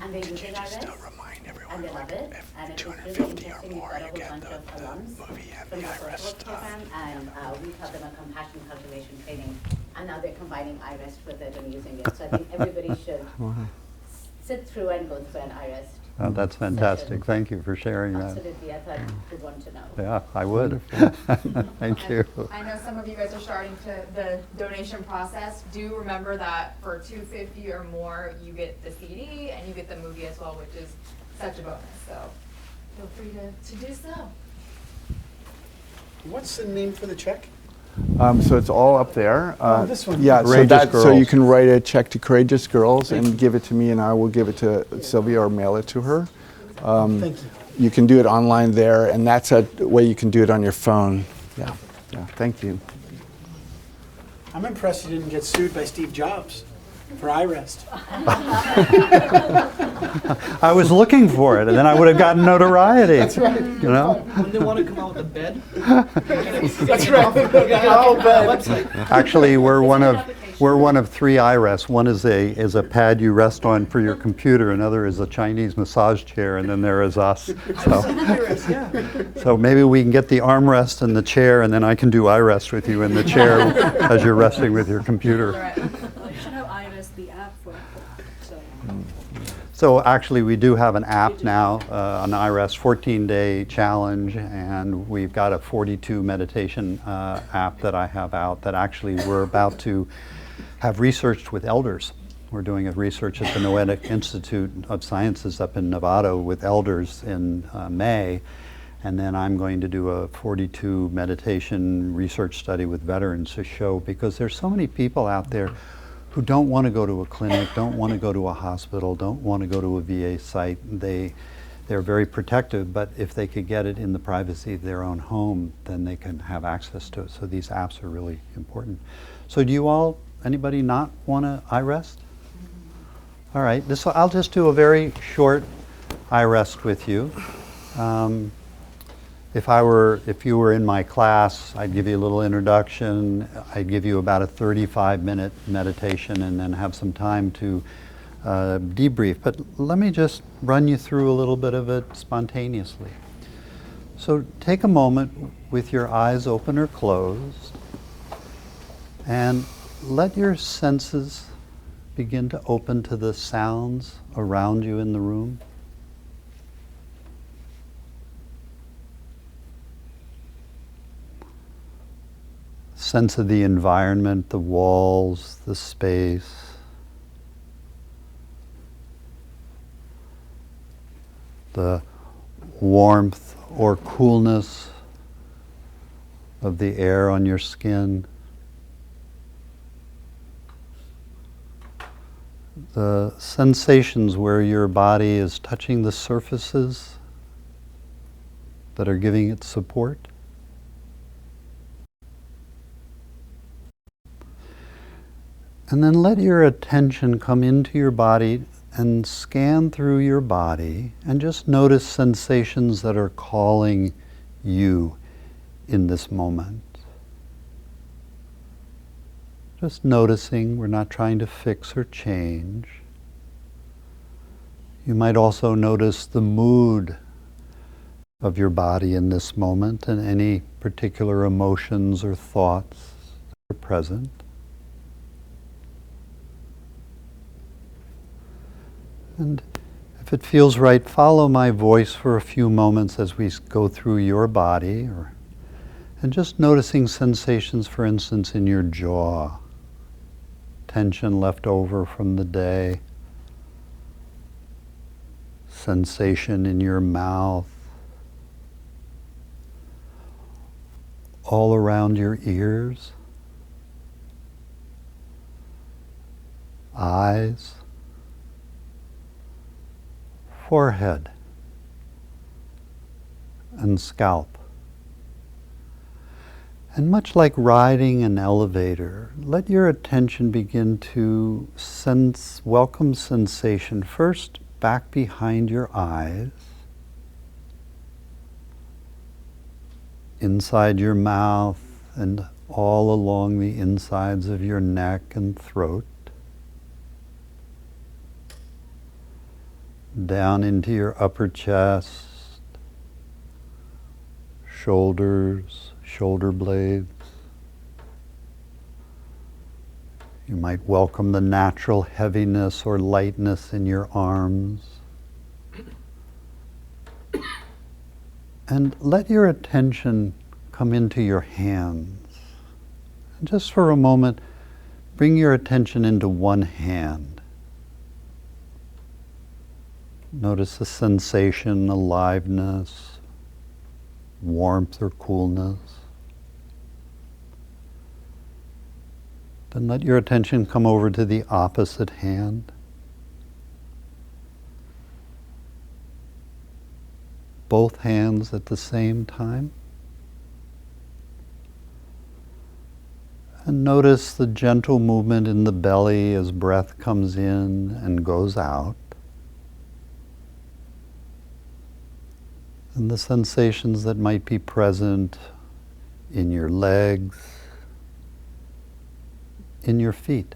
and they're using iRest, and they love it, and it's really interesting. We've got a whole bunch of alums from the social work program, and we taught them a compassion cultivation training, and now they're combining iRest with it and using it. So I think everybody should sit through and go through an iRest. Oh, that's fantastic. Session. Thank you for sharing that. Absolutely, I thought you'd want to know. Yeah, I would. Thank you. I know some of you guys are starting the donation process. Do remember that for $250 or more, you get the CD and you get the movie as well, which is such a bonus. So feel free to do so. What's the name for the check? So it's all up there. This one. Yeah, Courageous so you Girls. can write a check to Courageous Girls and give it to me, and I will give it to Sylvia or mail it to her. Thank you. you can do it online there, and that's a way you can do it on your phone. Yeah, thank you. I'm impressed you didn't get sued by Steve Jobs for iRest. I was looking for it, and then I would have gotten notoriety. That's right. You know? When they want to come out with a bed. That's right. Actually, we're one of 3 iRests. One is a pad you rest on for your computer. Another is a Chinese massage chair, and then there is us. So maybe we can get the armrest and the chair, and then I can do iRest with you in the chair as you're resting with your computer. Well, you should have iRest, the app for so. So actually, we do have an app now, an iRest 14-day challenge, and we've got a 42 meditation app that I have out that actually we're about to have researched with elders. We're doing a research at the Noetic Institute of Sciences up in Nevada with elders in May, and then I'm going to do a 42 meditation research study with veterans to show, because there's so many people out there who don't want to go to a clinic, don't want to go to a hospital, don't want to go to a VA site. They're very protective, but if they could get it in the privacy of their own home, then they can have access to it. So these apps are really important. So do you all, anybody not want to iRest? All right, I'll just do a very short iRest with you. If you were in my class, I'd give you a little introduction. I'd give you about a 35-minute meditation and then have some time to debrief. But let me just run you through a little bit of it spontaneously. So take a moment with your eyes open or closed and let your senses begin to open to the sounds around you in the room. Sense of the environment, the walls, the space. The warmth or coolness of the air on your skin. The sensations where your body is touching the surfaces that are giving it support. And then let your attention come into your body and scan through your body and just notice sensations that are calling you in this moment. Just noticing, we're not trying to fix or change. You might also notice the mood of your body in this moment and any particular emotions or thoughts that are present. And if it feels right, follow my voice for a few moments as we go through your body, and just noticing sensations, for instance, in your jaw, tension left over from the day, sensation in your mouth, all around your ears, eyes, forehead, and scalp. And much like riding an elevator, let your attention begin to sense welcome sensation first back behind your eyes, inside your mouth, and all along the insides of your neck and throat, down into your upper chest, shoulders, shoulder blades. You might welcome the natural heaviness or lightness in your arms. And let your attention come into your hands. And just for a moment, bring your attention into one hand. Notice the sensation, aliveness, warmth or coolness. Then let your attention come over to the opposite hand. both hands at the same time. And notice the gentle movement in the belly as breath comes in and goes out. And the sensations that might be present in your legs, in your feet.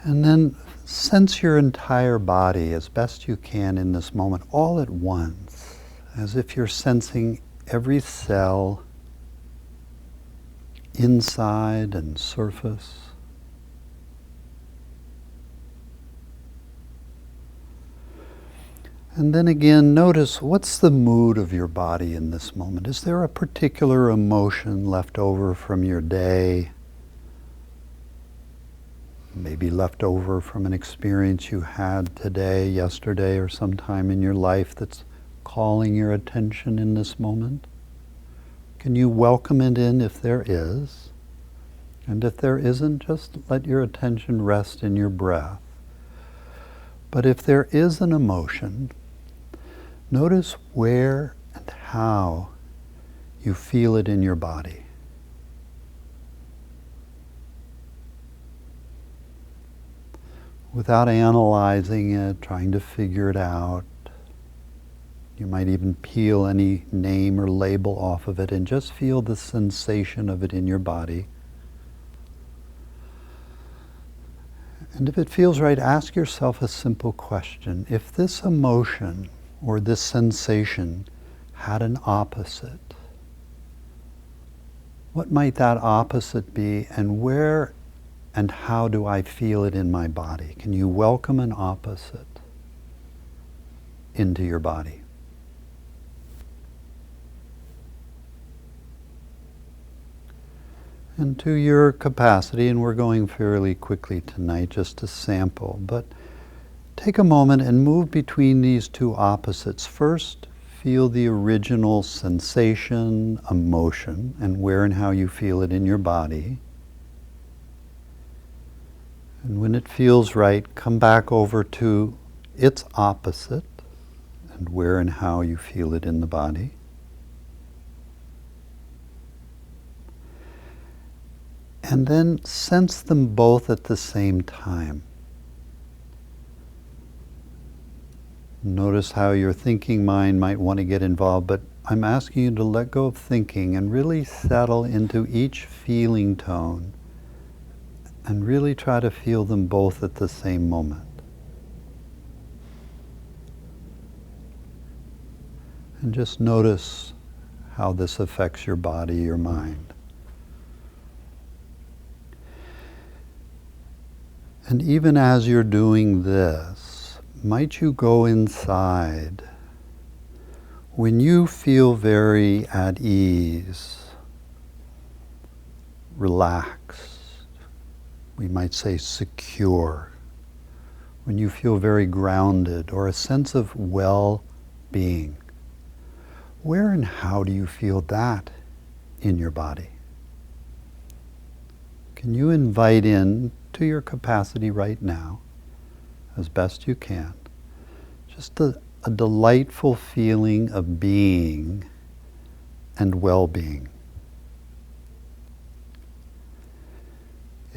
And then sense your entire body as best you can in this moment, all at once, as if you're sensing every cell, inside and surface. And then again, notice what's the mood of your body in this moment. Is there a particular emotion left over from your day? Maybe left over from an experience you had today, yesterday, or sometime in your life that's calling your attention in this moment? Can you welcome it in if there is? And if there isn't, just let your attention rest in your breath. But if there is an emotion, notice where and how you feel it in your body. Without analyzing it, trying to figure it out. You might even peel any name or label off of it and just feel the sensation of it in your body. And if it feels right, ask yourself a simple question. If this emotion or this sensation had an opposite, what might that opposite be, and where and how do I feel it in my body? Can you welcome an opposite into your body? And to your capacity, and we're going fairly quickly tonight just to sample, but take a moment and move between these two opposites. First, feel the original sensation, emotion, and where and how you feel it in your body. And when it feels right, come back over to its opposite and where and how you feel it in the body. And then sense them both at the same time. Notice how your thinking mind might want to get involved, but I'm asking you to let go of thinking and really settle into each feeling tone and really try to feel them both at the same moment. And just notice how this affects your body, your mind. And even as you're doing this, might you go inside when you feel very at ease, relaxed, we might say secure, when you feel very grounded or a sense of well-being. Where and how do you feel that in your body? Can you invite in to your capacity right now, as best you can, just a delightful feeling of being and well-being?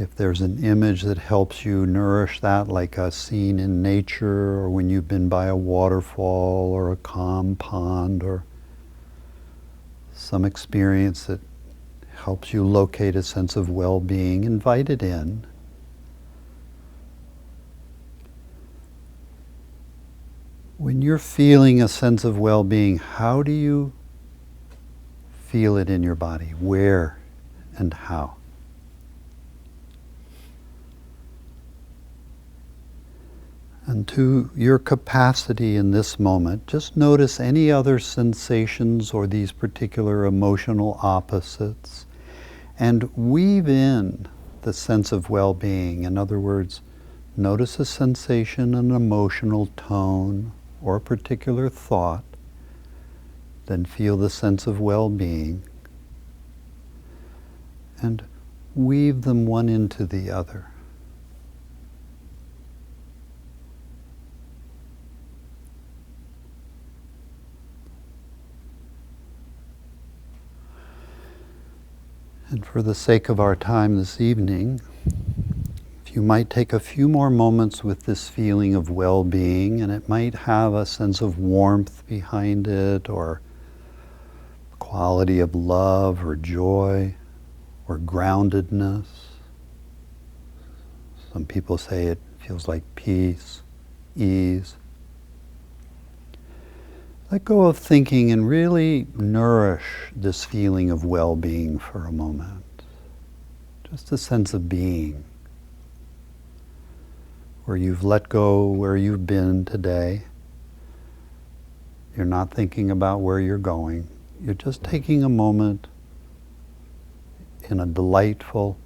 If there's an image that helps you nourish that, like a scene in nature, or when you've been by a waterfall or a calm pond, or some experience that helps you locate a sense of well-being, invite it in. When you're feeling a sense of well-being, how do you feel it in your body? Where and how? And to your capacity in this moment, just notice any other sensations or these particular emotional opposites, and weave in the sense of well-being. In other words, notice a sensation, an emotional tone, or a particular thought, then feel the sense of well-being, and weave them one into the other. And for the sake of our time this evening, if you might take a few more moments with this feeling of well-being, and it might have a sense of warmth behind it, or quality of love or joy or groundedness. Some people say it feels like peace, ease. Let go of thinking and really nourish this feeling of well-being for a moment. Just a sense of being, where you've let go where you've been today. You're not thinking about where you're going. You're just taking a moment in a delightful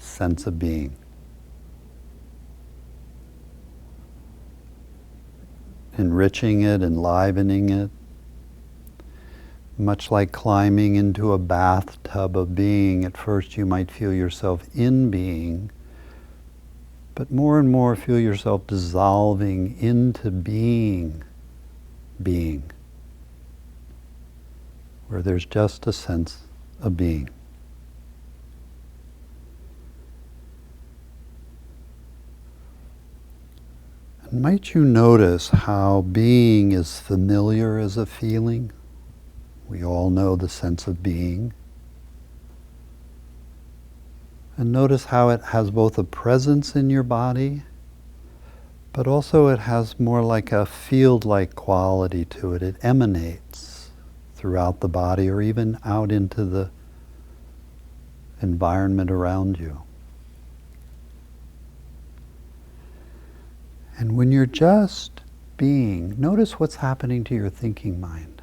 sense of being. Enriching it, enlivening it, much like climbing into a bathtub of being. At first you might feel yourself in being, but more and more feel yourself dissolving into being, where there's just a sense of being. Might you notice how being is familiar as a feeling? We all know the sense of being. And notice how it has both a presence in your body, but also it has more like a field-like quality to it. It emanates throughout the body or even out into the environment around you. And when you're just being, notice what's happening to your thinking mind.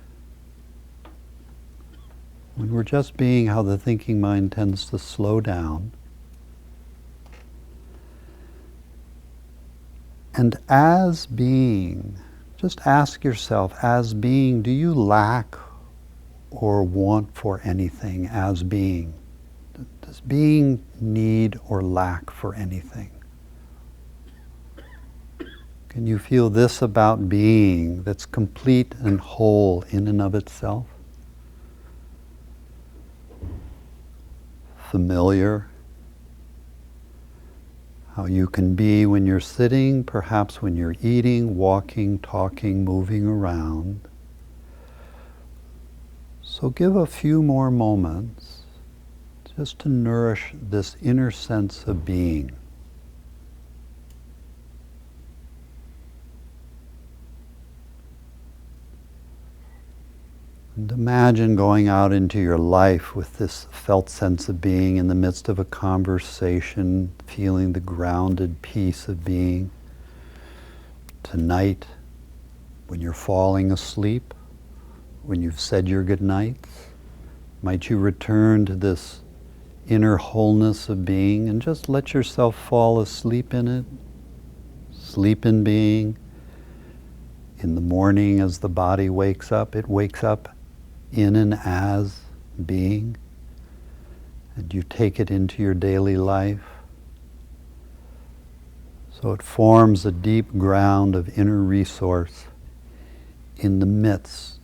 When we're just being, how the thinking mind tends to slow down. And as being, just ask yourself, as being, do you lack or want for anything as being? Does being need or lack for anything? Can you feel this about being that's complete and whole in and of itself? Familiar. How you can be when you're sitting, perhaps when you're eating, walking, talking, moving around. So give a few more moments just to nourish this inner sense of being. And imagine going out into your life with this felt sense of being in the midst of a conversation, feeling the grounded peace of being. Tonight, when you're falling asleep, when you've said your goodnights, might you return to this inner wholeness of being and just let yourself fall asleep in it. Sleep in being. In the morning as the body wakes up, it wakes up in and as being, and you take it into your daily life. So it forms a deep ground of inner resource in the midst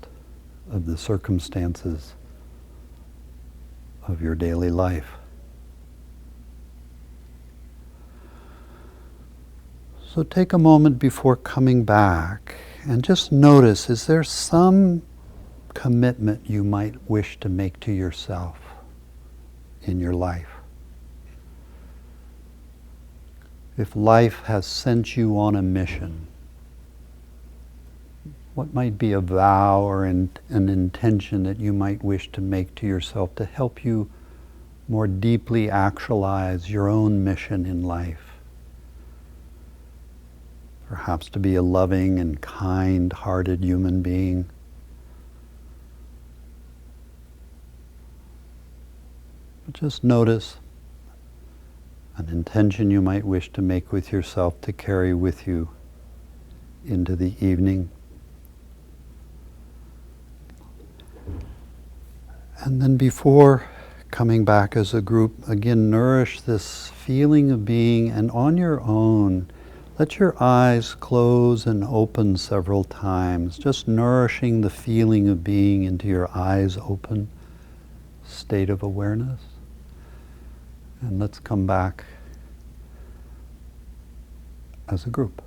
of the circumstances of your daily life. So take a moment before coming back and just notice, is there some commitment you might wish to make to yourself in your life? If life has sent you on a mission, what might be a vow or an intention that you might wish to make to yourself to help you more deeply actualize your own mission in life? Perhaps to be a loving and kind-hearted human being. But just notice an intention you might wish to make with yourself to carry with you into the evening. And then before coming back as a group, again, nourish this feeling of being, and on your own, let your eyes close and open several times, just nourishing the feeling of being into your eyes open state of awareness. And let's come back as a group.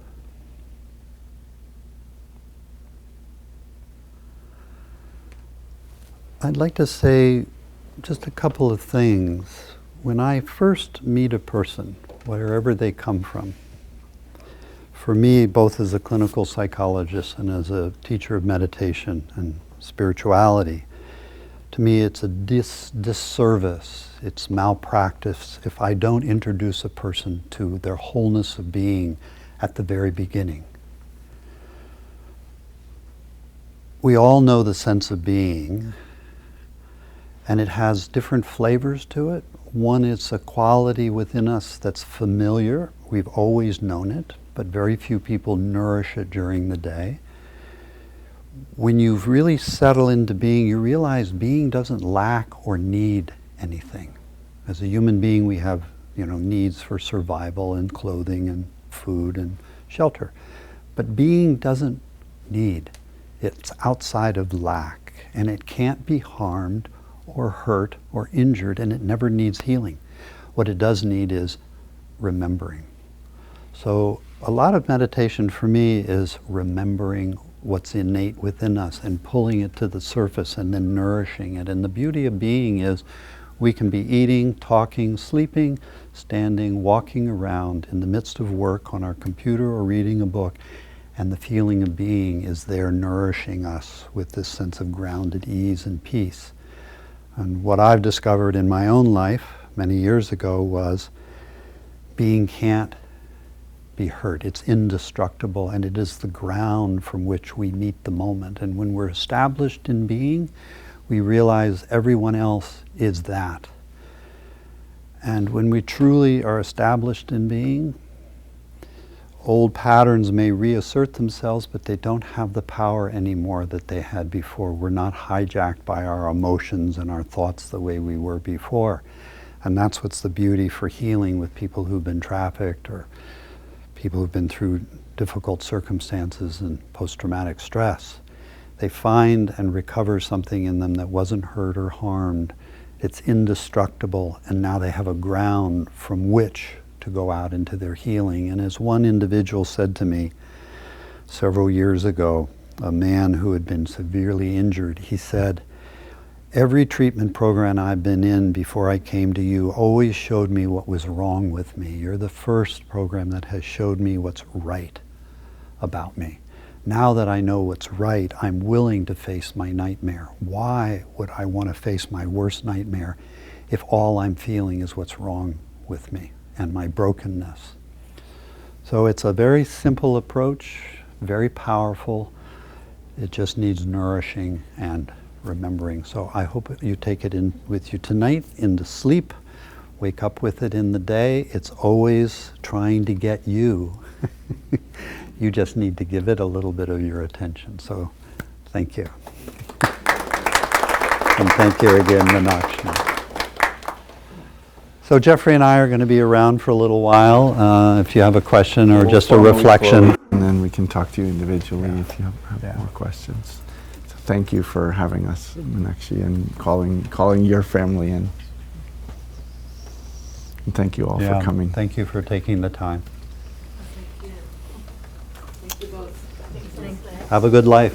I'd like to say just a couple of things. When I first meet a person, wherever they come from, for me, both as a clinical psychologist and as a teacher of meditation and spirituality, to me it's a disservice, it's malpractice if I don't introduce a person to their wholeness of being at the very beginning. We all know the sense of being, and it has different flavors to it. One is a quality within us that's familiar. We've always known it, but very few people nourish it during the day. When you really settle into being, you realize being doesn't lack or need anything. As a human being, we have, needs for survival and clothing and food and shelter. But being doesn't need. It's outside of lack, and it can't be harmed or hurt or injured, and it never needs healing. What it does need is remembering. So a lot of meditation for me is remembering what's innate within us and pulling it to the surface and then nourishing it. And the beauty of being is we can be eating, talking, sleeping, standing, walking around in the midst of work on our computer or reading a book, and the feeling of being is there nourishing us with this sense of grounded ease and peace. And what I've discovered in my own life many years ago was being can't be hurt. It's indestructible, and it is the ground from which we meet the moment. And when we're established in being, we realize everyone else is that. And when we truly are established in being, old patterns may reassert themselves, but they don't have the power anymore that they had before. We're not hijacked by our emotions and our thoughts the way we were before. And that's what's the beauty for healing with people who've been trafficked or people who've been through difficult circumstances and post-traumatic stress. They find and recover something in them that wasn't hurt or harmed. It's indestructible, and now they have a ground from which to go out into their healing. And as one individual said to me several years ago, a man who had been severely injured, he said, "Every treatment program I've been in before I came to you always showed me what was wrong with me. You're the first program that has showed me what's right about me. Now that I know what's right, I'm willing to face my nightmare. Why would I want to face my worst nightmare if all I'm feeling is what's wrong with me and my brokenness?" So it's a very simple approach, very powerful. It just needs nourishing and remembering. So I hope you take it in with you tonight into sleep. Wake up with it in the day. It's always trying to get you. You just need to give it a little bit of your attention. So thank you. And thank you again, Lakshmi. So Jeffrey and I are going to be around for a little while. If you have a question or just a reflection. And then we can talk to you individually if you have more questions. So thank you for having us, Lakshmi, and calling your family in. And thank you all for coming. Thank you for taking the time. Thank you both. Have a good life.